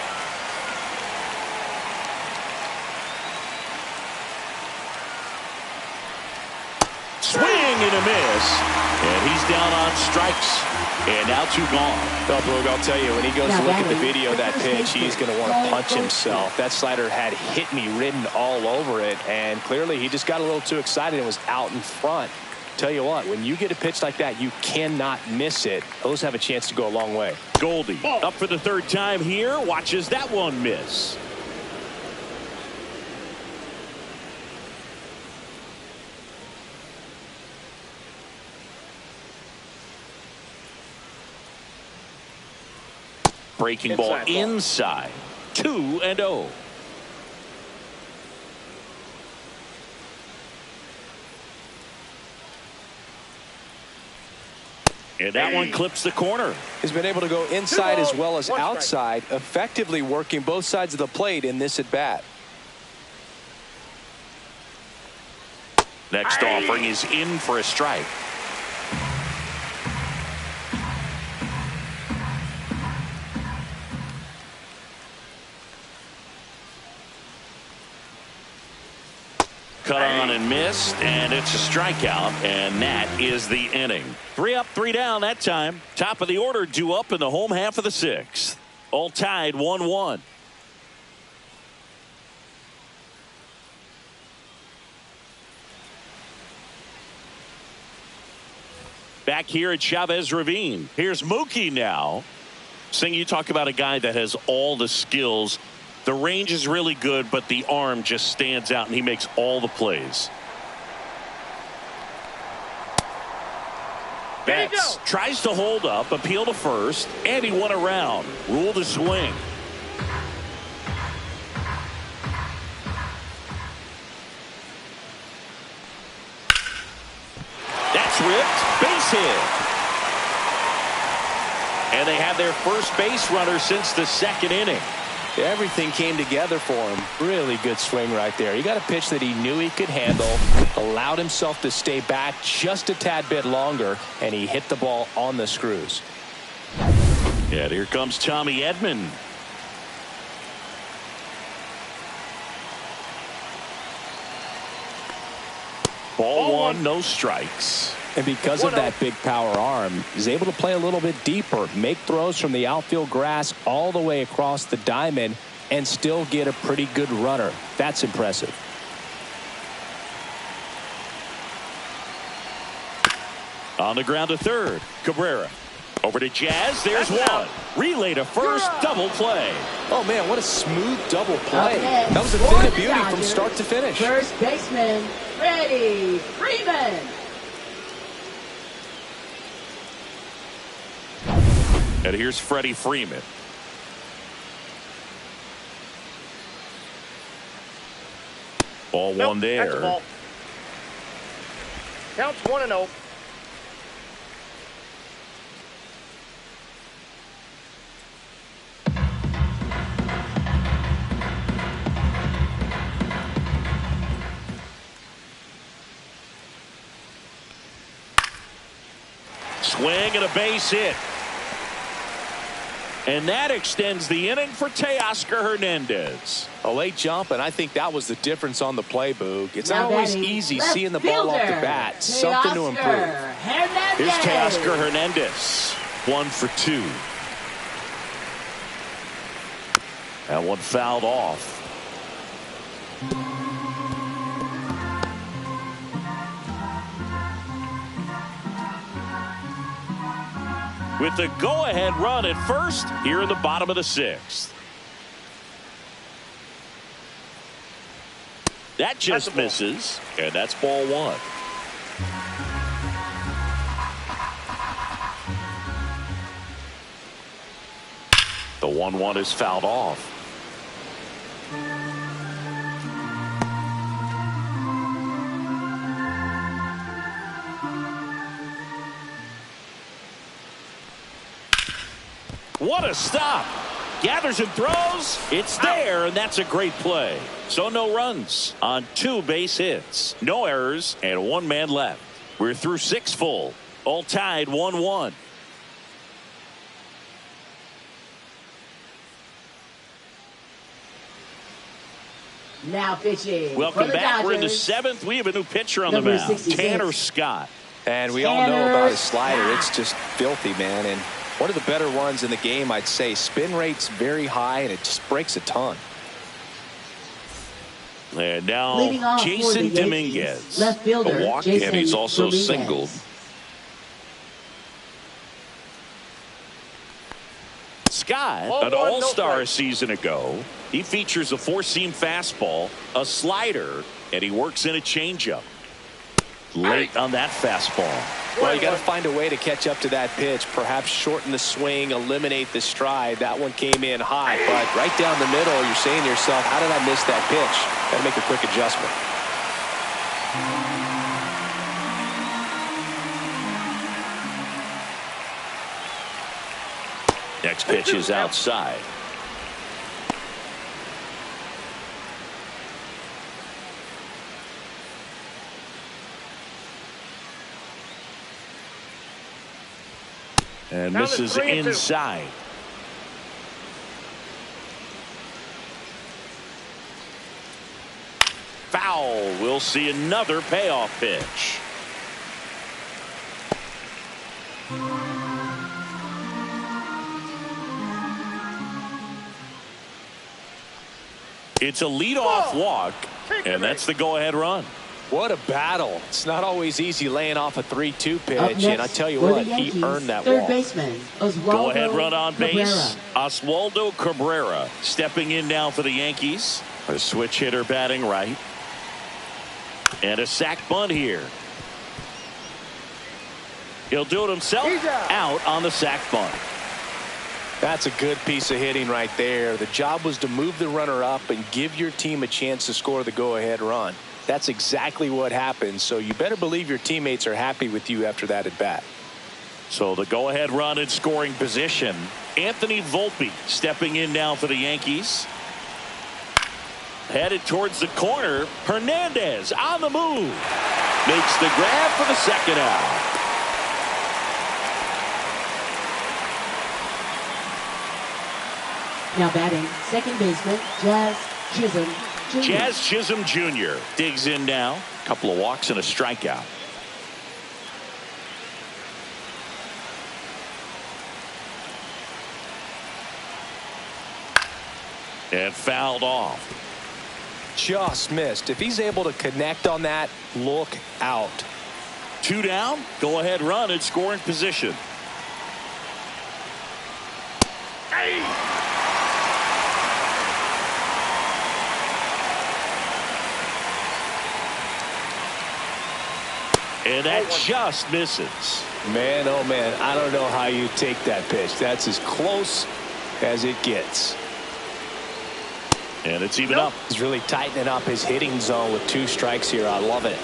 Swing and a miss. And he's down on strikes. And now 2 gone. Well, Boog, I'll tell you, when he goes to look at the video of that pitch, he's going to want to punch himself. That slider had hit me written all over it, and clearly he just got a little too excited and was out in front. Tell you what, when you get a pitch like that, you cannot miss it. Those have a chance to go a long way. Goldie up for the 3rd time here. Watches that one miss. Breaking ball inside. 2-0. And that one clips the corner. He's been able to go inside as well as outside, effectively working both sides of the plate in this at bat. Next offering is in for a strike. Cut on and missed, and it's a strikeout, and that is the inning. 3 up, 3 down that time. Top of the order due up in the home half of the 6th. All tied 1-1. Back here at Chavez Ravine. Here's Mookie now. Sing, you talk about a guy that has all the skills. The range is really good, but the arm just stands out, and he makes all the plays. Betts tries to hold up, appeal to first, and he went around. Rule to swing. That's ripped. Base hit. And they have their first base runner since the 2nd inning. Everything came together for him. Really good swing right there. He got a pitch that he knew he could handle, allowed himself to stay back just a tad bit longer, and he hit the ball on the screws. And here comes Tommy Edman. Ball one, no strikes. And because of that big power arm, he's able to play a little bit deeper, make throws from the outfield grass all the way across the diamond, and still get a pretty good runner. That's impressive. On the ground to third. Cabrera. Over to Jazz. There's one. Relay to first. Double play. Oh, man, what a smooth double play. That was a thing of beauty from start to finish. First baseman, Freddie Freeman. And here's Freddie Freeman. Ball one there. That's a ball. Counts 1-0. Swing and a base hit. And that extends the inning for Teoscar Hernandez. A late jump, and I think that was the difference on the play, Boog. It's Now not always batting, easy left seeing the ball off the fielder, bat. Something to improve. Hernandez. Here's Teoscar Hernandez. 1 for 2. That one fouled off. With the go-ahead run at first here in the bottom of the 6th. That just misses, and that's ball 1. The 1-1 is fouled off. What a stop. Gathers and throws. It's there, and that's a great play. So no runs on 2 base hits. No errors, and 1 man left. We're through 6 full. All tied 1-1. Now pitching. Welcome for the back. We're in the Dodgers. 7th. We have a new pitcher on Number the mound. 66. Tanner Scott. And we all know about his slider. It's just filthy, man. And one of the better ones in the game, I'd say. Spin rate's very high, and it just breaks a ton. And now Leading off for Jason the Dominguez. Yankees, left fielder, A walk, Jason and he's also Dominguez. singled. Scott, Ball an one, no all-star a strikes. season ago. He features a 4-seam fastball, a slider, and he works in a changeup. Late on that fastball. Well, you got to find a way to catch up to that pitch. Perhaps shorten the swing, eliminate the stride. That one came in high, but right down the middle, you're saying to yourself, how did I miss that pitch? Got to make a quick adjustment. Next pitch is outside. And Count is misses 3-2. inside. Foul. We'll see another payoff pitch. It's a leadoff walk, and that's the go-ahead run. What a battle. It's not always easy laying off a 3-2 Up pitch, next and I tell you for the what, Yankees, he earned that third walk. baseman, Oswaldo Go-ahead run on base. Cabrera. Oswaldo Cabrera stepping in now for the Yankees. A switch hitter batting right. And a sac bunt here. He'll do it himself. He's out. On the sac bunt. That's a good piece of hitting right there. The job was to move the runner up and give your team a chance to score the go-ahead run. That's exactly what happened, so you better believe your teammates are happy with you after that at bat. So the go-ahead run in scoring position. Anthony Volpe stepping in now for the Yankees. Headed towards the corner. Hernandez on the move. Makes the grab for the second out. Now batting, second baseman, Jazz Chisholm Jr. Jazz Chisholm Jr. digs in now. Couple of walks and a strikeout. And fouled off. Just missed. If he's able to connect on that, look out. 2 down. Go ahead run in scoring position. And that just misses. Man, oh man, I don't know how you take that pitch. That's as close as it gets. And it's even up. He's really tightening up his hitting zone with 2 strikes here. I love it.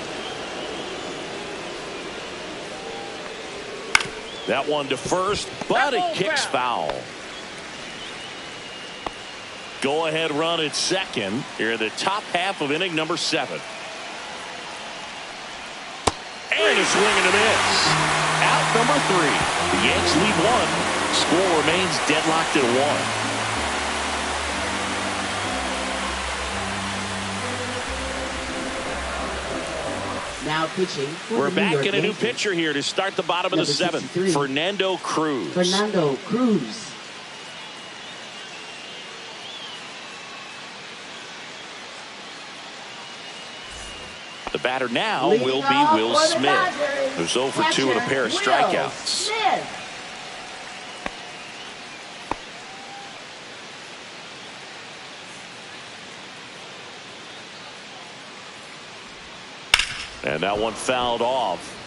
That one to first, but it kicks foul. Go ahead run at second here in the top half of inning number 7. And a swing and a miss. Out number 3. The Yanks lead 1. Score remains deadlocked at 1. Now pitching for We're the New back York in a new Yankees. pitcher here to start the bottom of the Number 7th. 63. Fernando Cruz. Fernando Cruz. The batter now Leading will be off Will for the Smith. Dodgers, There's 0 for 2 and a pair of Will strikeouts. Smith. And that one fouled off.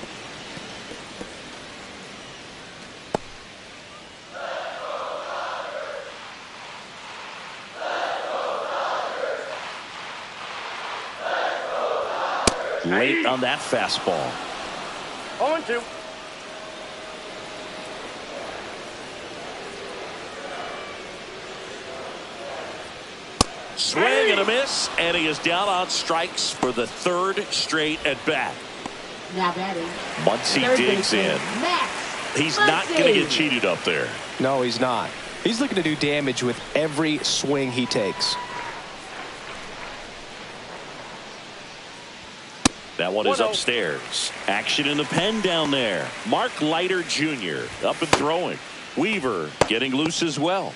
Late on that fastball. 0-2. Swing and a miss, and he is down on strikes for the 3rd straight at bat. Now batting. Muncy Third digs baseman, in. Max He's not going to Muncy. get cheated up there. No, he's not. He's looking to do damage with every swing he takes. That one is 1-0. upstairs. Action in the pen down there. Mark Leiter Jr. up and throwing. Weaver getting loose as well.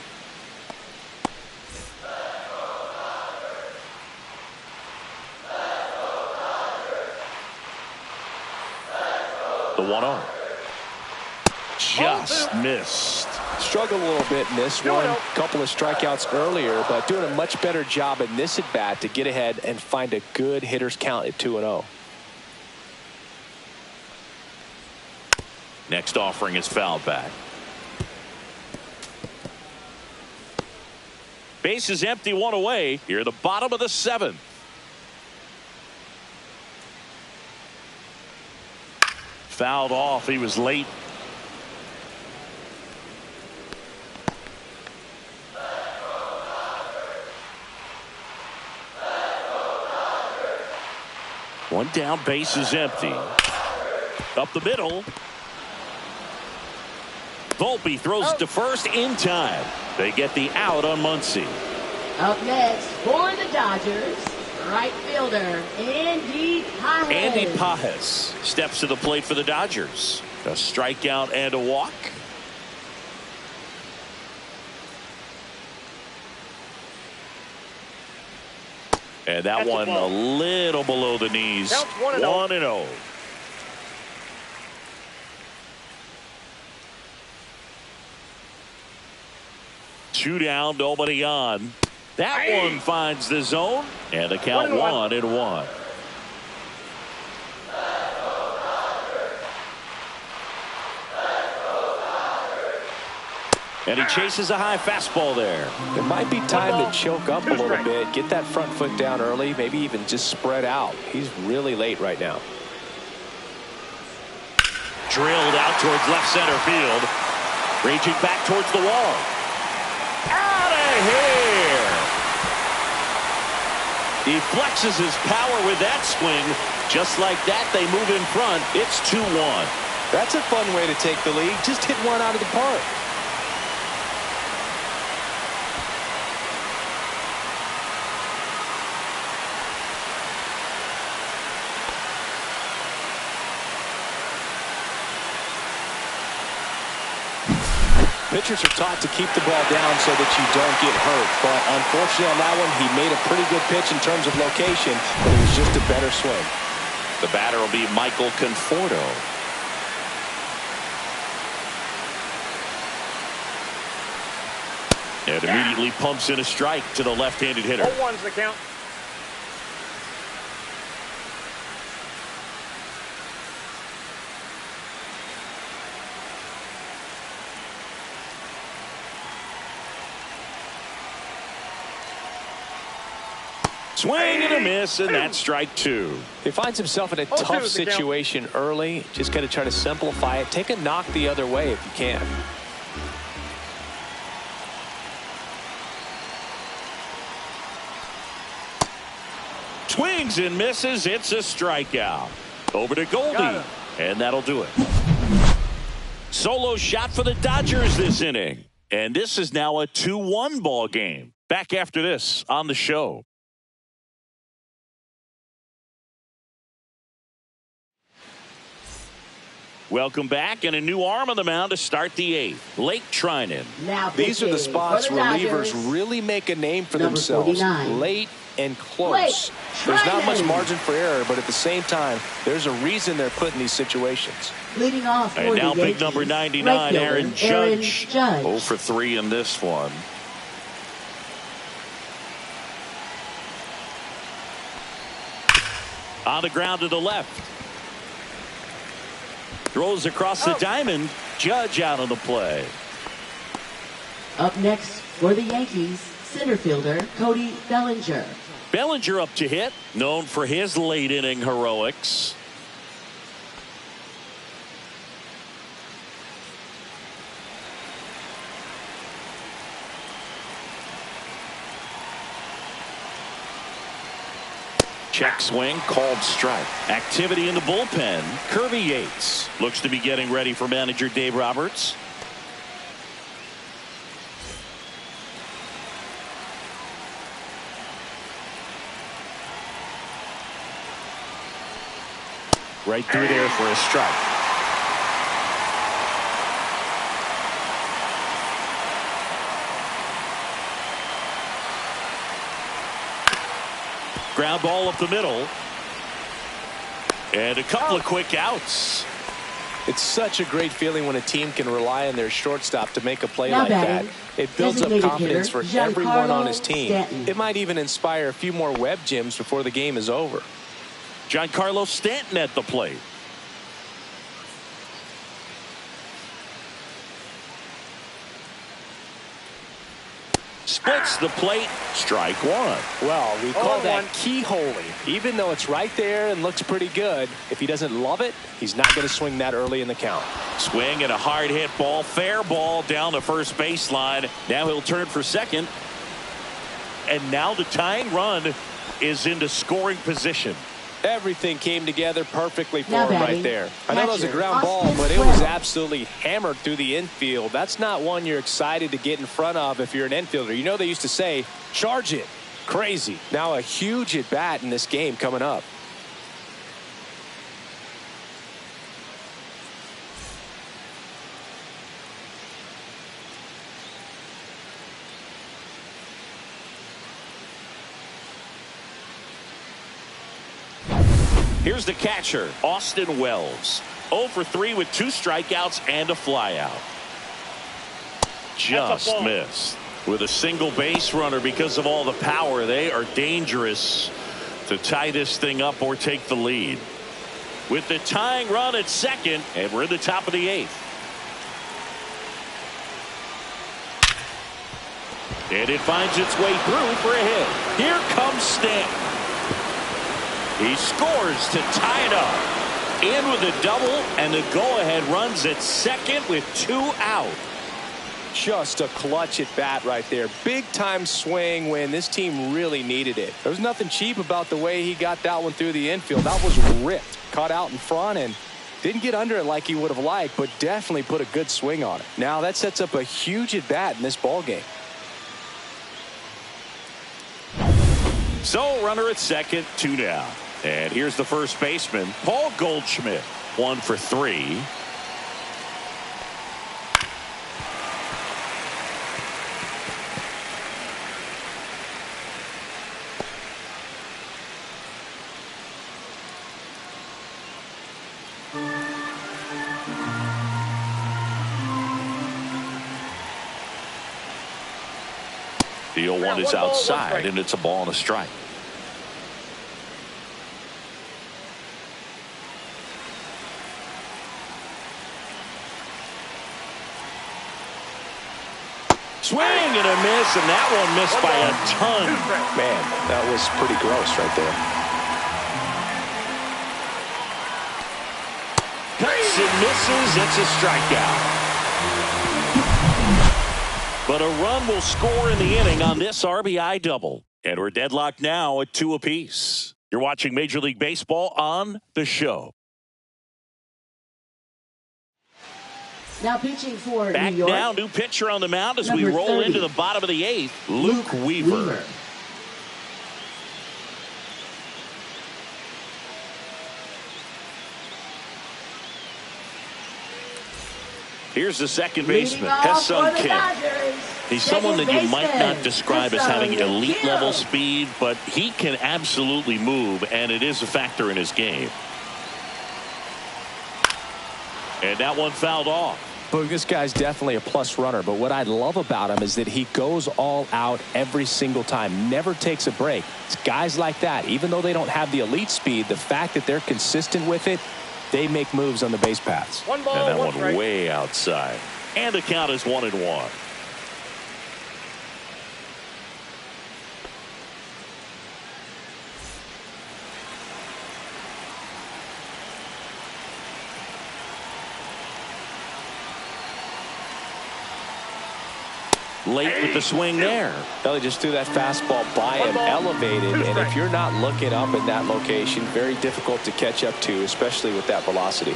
The 1-0. Just missed. Struggled a little bit in this one. Couple of strikeouts earlier, but doing a much better job in this at bat to get ahead and find a good hitter's count at 2-0. Next offering is fouled back. Base is empty, 1 away. Here at the bottom of the 7th. Fouled off. He was late. One down, base is empty. Up the middle. Volpe throws it to first in time. They get the out on Muncy. Up next for the Dodgers, right fielder Andy Pajes. Andy Pajes steps to the plate for the Dodgers. A strikeout and a walk. And that That's a one a ball. little below the knees. Counts 1-0. 1-0. Two down, nobody on. That one finds the zone, and the count 1-1. And he chases a high fastball there. It might be time to choke up a little bit, get that front foot down early, maybe even just spread out. He's really late right now. Drilled out towards left center field. Reaching back towards the wall. Out of here. He flexes his power with that swing. Just like that, they move in front. It's 2-1. That's a fun way to take the lead. Just hit one out of the park. Pitchers are taught to keep the ball down so that you don't get hurt. But unfortunately on that one, he made a pretty good pitch in terms of location, but it was just a better swing. The batter will be Michael Conforto. And immediately pumps in a strike to the left-handed hitter. 0-1's the count. Swing and a miss, and that's strike two. He finds himself in a tough situation early. Just got to try to simplify it. Take a knock the other way if you can. Swings and misses. It's a strikeout. Over to Goldie, and that'll do it. Solo shot for the Dodgers this inning. And this is now a 2-1 ball game. Back after this on the show. Welcome back, and a new arm on the mound to start the eighth. Blake Trinan. These are the spots relievers really make a name for themselves. Late and close. There's not much margin for error, but at the same time, there's a reason they're put in these situations. Leading off and now big number 99, Aaron Judge. 0 for 3 in this one. On the ground to the left. Throws across the diamond. Judge out on the play. Up next for the Yankees, center fielder Cody Bellinger. Bellinger up to hit, known for his late inning heroics. Check swing, called strike. Activity in the bullpen. Kirby Yates looks to be getting ready for manager Dave Roberts. Right through there for a strike. Ground ball up the middle. And a couple of quick outs. It's such a great feeling when a team can rely on their shortstop to make a play like that. It builds up confidence for everyone on his team. It might even inspire a few more web gyms before the game is over. Giancarlo Stanton at the plate. Splits the plate. Strike one. Well, we call that keyholing. Even though it's right there and looks pretty good, if he doesn't love it, he's not going to swing that early in the count. Swing and a hard hit ball. Fair ball down the first baseline. Now he'll turn for second. And now the tying run is into scoring position. Everything came together perfectly for him right there. I know it was a ground ball, Austin but it was absolutely hammered through the infield. That's not one you're excited to get in front of if you're an infielder. You know they used to say, charge it. Crazy. Now a huge at bat in this game coming up. Here's the catcher, Austin Wells. 0 for 3 with 2 strikeouts and a flyout. Just missed. With a single base runner because of all the power, they are dangerous to tie this thing up or take the lead. With the tying run at second, and we're in the top of the 8th. And it finds its way through for a hit. Here comes Stanton. He scores to tie it up. In with a double, and the go-ahead runs at second with 2 out. Just a clutch at bat right there. Big time swing when this team really needed it. There was nothing cheap about the way he got that one through the infield. That was ripped. Caught out in front and didn't get under it like he would have liked, but definitely put a good swing on it. Now that sets up a huge at bat in this ball game. So runner at second, 2 down. And here's the first baseman, Paul Goldschmidt. 1 for 3. The 0-1 is outside, and it's a ball and a strike. Swing and a miss, and that one missed by a ton. Man, that was pretty gross right there. Cuts and misses. It's a strikeout. But a run will score in the inning on this RBI double. And we're deadlocked now at 2 apiece. You're watching Major League Baseball on the show. Now pitching for Back New York. now, new pitcher on the mound as we Number roll 30. into the bottom of the 8th, Luke Weaver. Here's the second baseman, Ha-Seong Kim. He's someone that you might not describe as having elite level speed, but he can absolutely move, and it is a factor in his game. And that one fouled off. But this guy's definitely a plus runner, but what I love about him is that he goes all out every single time, never takes a break. It's guys like that, even though they don't have the elite speed, the fact that they're consistent with it, they make moves on the base paths. One ball, And that one one strike. way outside. And the count is 1-1. Late with the swing there. Well, he just threw that fastball by him, elevated, and if you're not looking up in that location, very difficult to catch up to, especially with that velocity.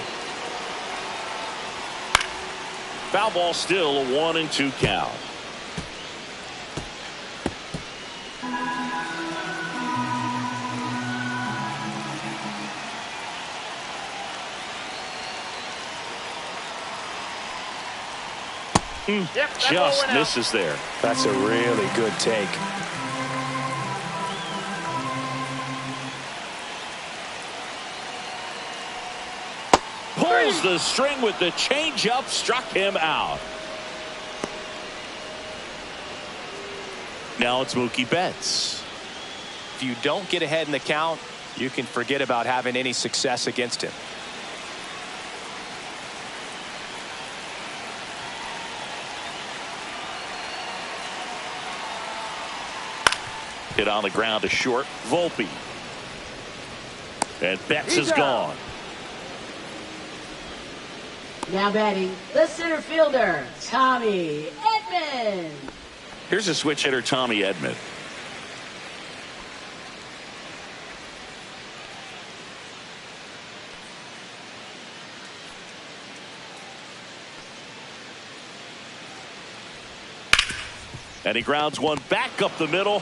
Foul ball still, a 1-2 count. Yep, that ball Just went out. misses there. That's a really good take. Pulls the string with the changeup, struck him out. Now it's Mookie Betts. If you don't get ahead in the count, you can forget about having any success against him. Hit on the ground to short. Volpe. And Betts is gone. Now batting, the center fielder, Tommy Edman. Here's a switch hitter, Tommy Edman. And he grounds one back up the middle.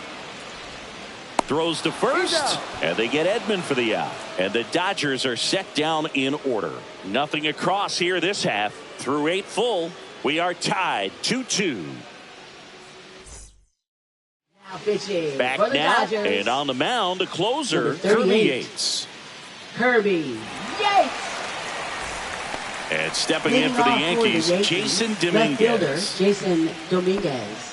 Throws to first, and they get Edman for the out. And the Dodgers are set down in order. Nothing across here this half. Through 8 full, we are tied 2-2. Now pitching Back for the now, Dodgers, and on the mound, the closer, Number Kirby 38. Yates. Kirby Yates. And stepping in Leading for the off Yankees, Jason left fielder, Dominguez. Jason Dominguez.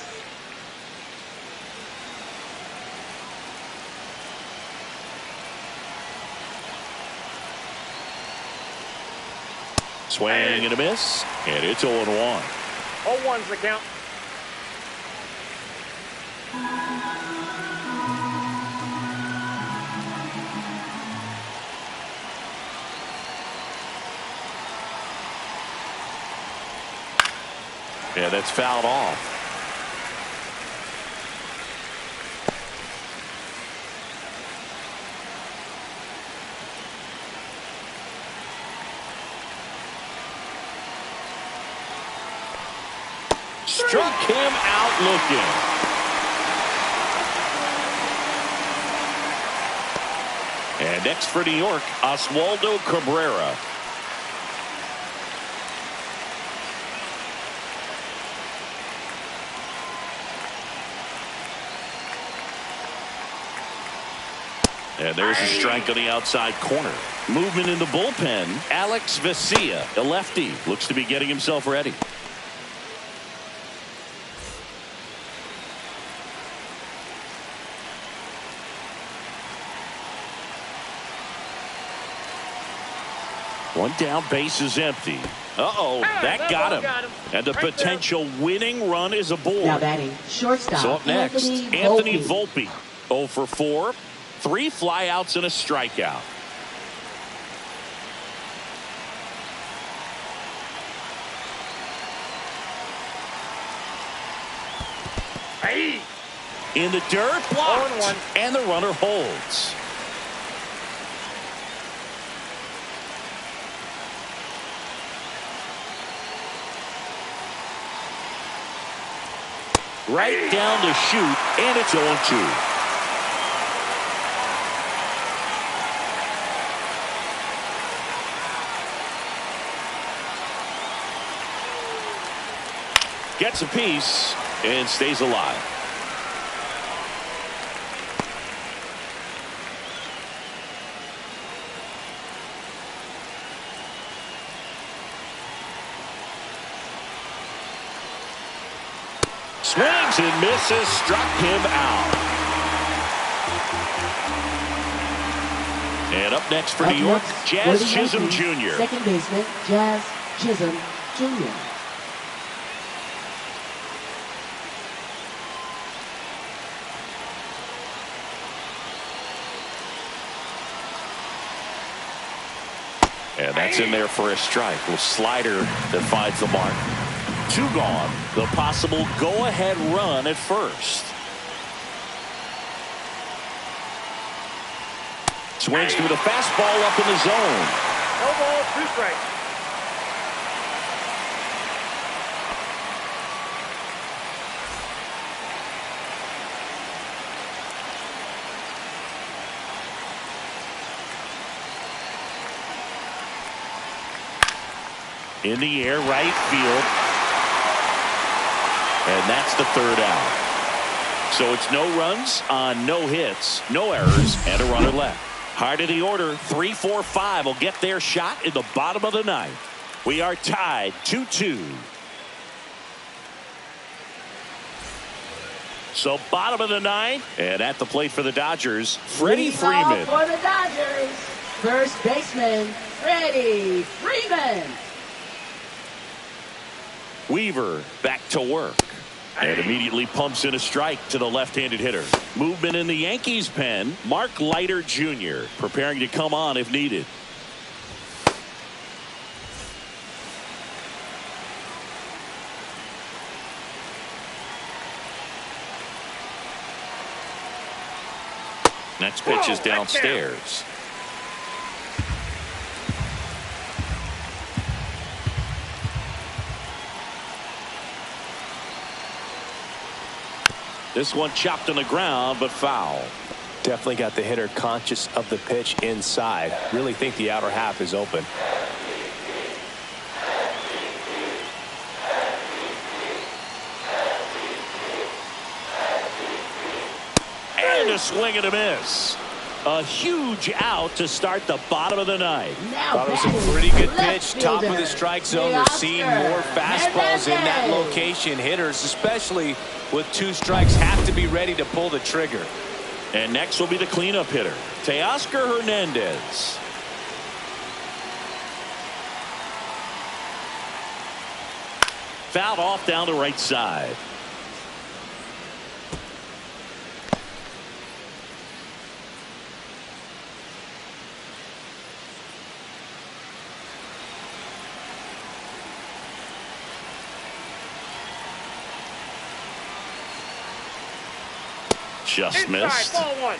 Swing and a miss, and it's 0-1. 0-1's the count. Yeah, that's fouled off. Struck him out looking. And next for New York, Oswaldo Cabrera. And there's a strike on the outside corner. Movement in the bullpen. Alex Vesia, the lefty, looks to be getting himself ready. One down, base is empty. Uh-oh, that got him. And the potential winning run is aboard. Now batting, shortstop. So up next, Anthony Volpe. 0 for 4. 3 flyouts and a strikeout. Hey. In the dirt, blocked, and the runner holds. Right down the chute, and it's 0-2. Gets a piece and stays alive. Swings and misses, struck him out. And up next for New York, Jazz Chisholm Jr. Second baseman, Jazz Chisholm Jr. And that's in there for a strike. A slider that finds the mark. 2 gone. The possible go-ahead run at first. Swings through the fastball up in the zone. No ball, 2 strikes. In the air, right field. And that's the 3rd out. So it's no runs on no hits, no errors, and a runner left. Heart of the order, 3, 4, 5 will get their shot in the bottom of the 9th. We are tied 2-2. So bottom of the 9th, and at the plate for the Dodgers, Freddie Freeman. For the Dodgers, first baseman, Freddie Freeman. Weaver back to work. And immediately pumps in a strike to the left-handed hitter. Movement in the Yankees pen. Mark Leiter Jr. preparing to come on if needed. Next pitch is downstairs. This one chopped on the ground, but foul. Definitely got the hitter conscious of the pitch inside. Really think the outer half is open. And a swing and a miss. A huge out to start the bottom of the 9th. Thought it was a pretty good pitch. Top of the strike zone. We're seeing more fastballs in that location. Hitters, especially with 2 strikes, have to be ready to pull the trigger. And next will be the cleanup hitter, Teoscar Hernandez. Fouled off down the right side. Just missed. Ball 1.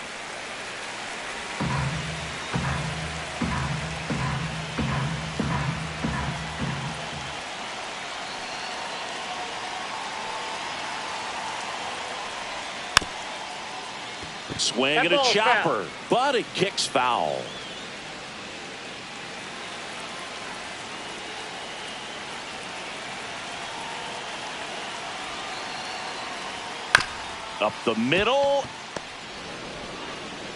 Swing and a chopper, but it kicks foul. Up the middle.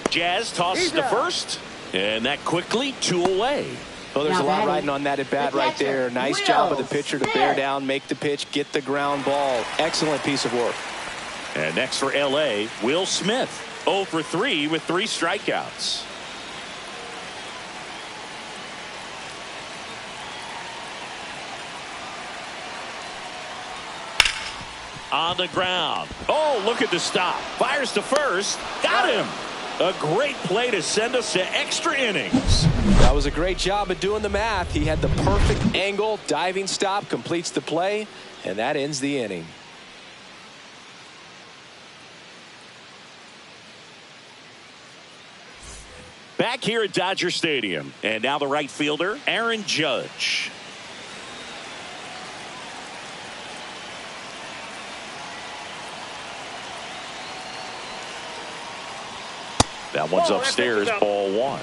Jazz tosses to first, and that quickly 2 away. Well, there's a lot riding on that at bat right there. Nice job of the pitcher to bear down, make the pitch, get the ground ball. Excellent piece of work. And next for LA, Will Smith, 0 for 3 with 3 strikeouts. on the ground. Oh, look at the stop. Fires to first. Got him. A great play to send us to extra innings. That was a great job of doing the math. He had the perfect angle. Diving stop completes the play, and that ends the inning. Back here at Dodger Stadium. And now the right fielder, Aaron Judge. That one's upstairs, ball one.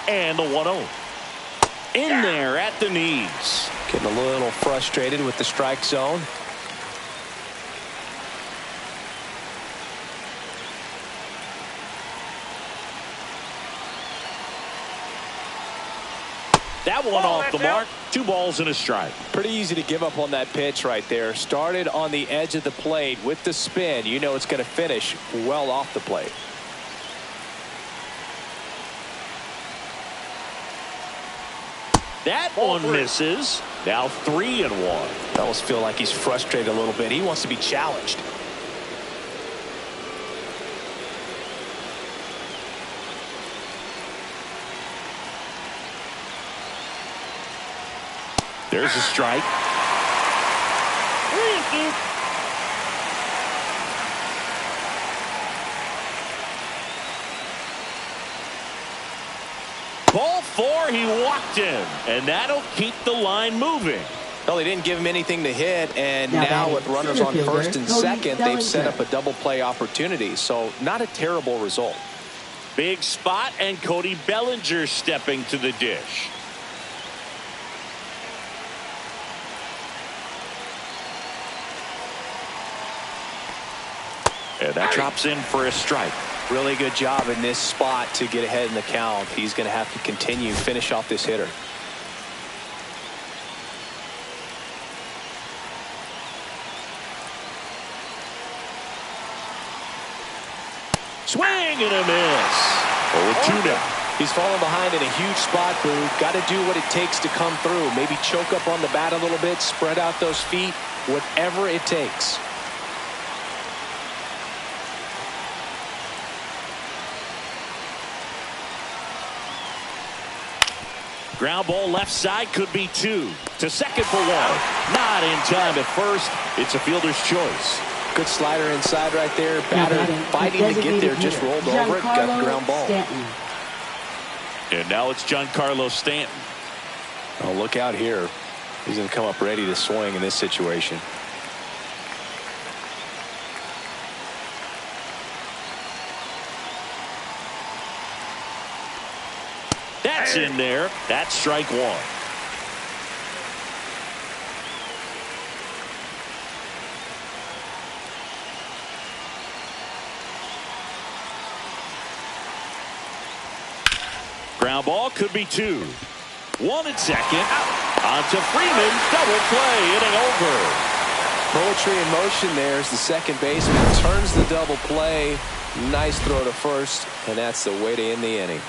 And the 1-0. In there at the knees. Getting a little frustrated with the strike zone. That one off the mark. 2 balls and a strike. Pretty easy to give up on that pitch right there. Started on the edge of the plate with the spin. You know it's going to finish well off the plate. That one misses. Now 3-1. I almost feel like he's frustrated a little bit. He wants to be challenged. There's a strike. Ball 4, he walked in, and that'll keep the line moving. Well, they didn't give him anything to hit, and now with runners on first and second, they've set up a double play opportunity, so not a terrible result. Big spot, and Cody Bellinger stepping to the dish. And that drops in for a strike. Really good job in this spot to get ahead in the count. He's going to have to continue, finish off this hitter. Swing and a miss. 0-2 now. He's falling behind in a huge spot, Boo. Got to do what it takes to come through. Maybe choke up on the bat a little bit, spread out those feet, whatever it takes. Ground ball left side, could be 2. To second for 1. Not in time at first. It's a fielder's choice. Good slider inside right there. Batter fighting to get there, just rolled over it, got the ground ball. And now it's Giancarlo Stanton. Oh, look out here. He's going to come up ready to swing in this situation. That's in there. That's strike 1. Ground ball, could be 2. 1 at second. On to Freeman. Double play. Inning over. Poetry in motion there as the second baseman turns the double play. Nice throw to first, and that's the way to end the inning.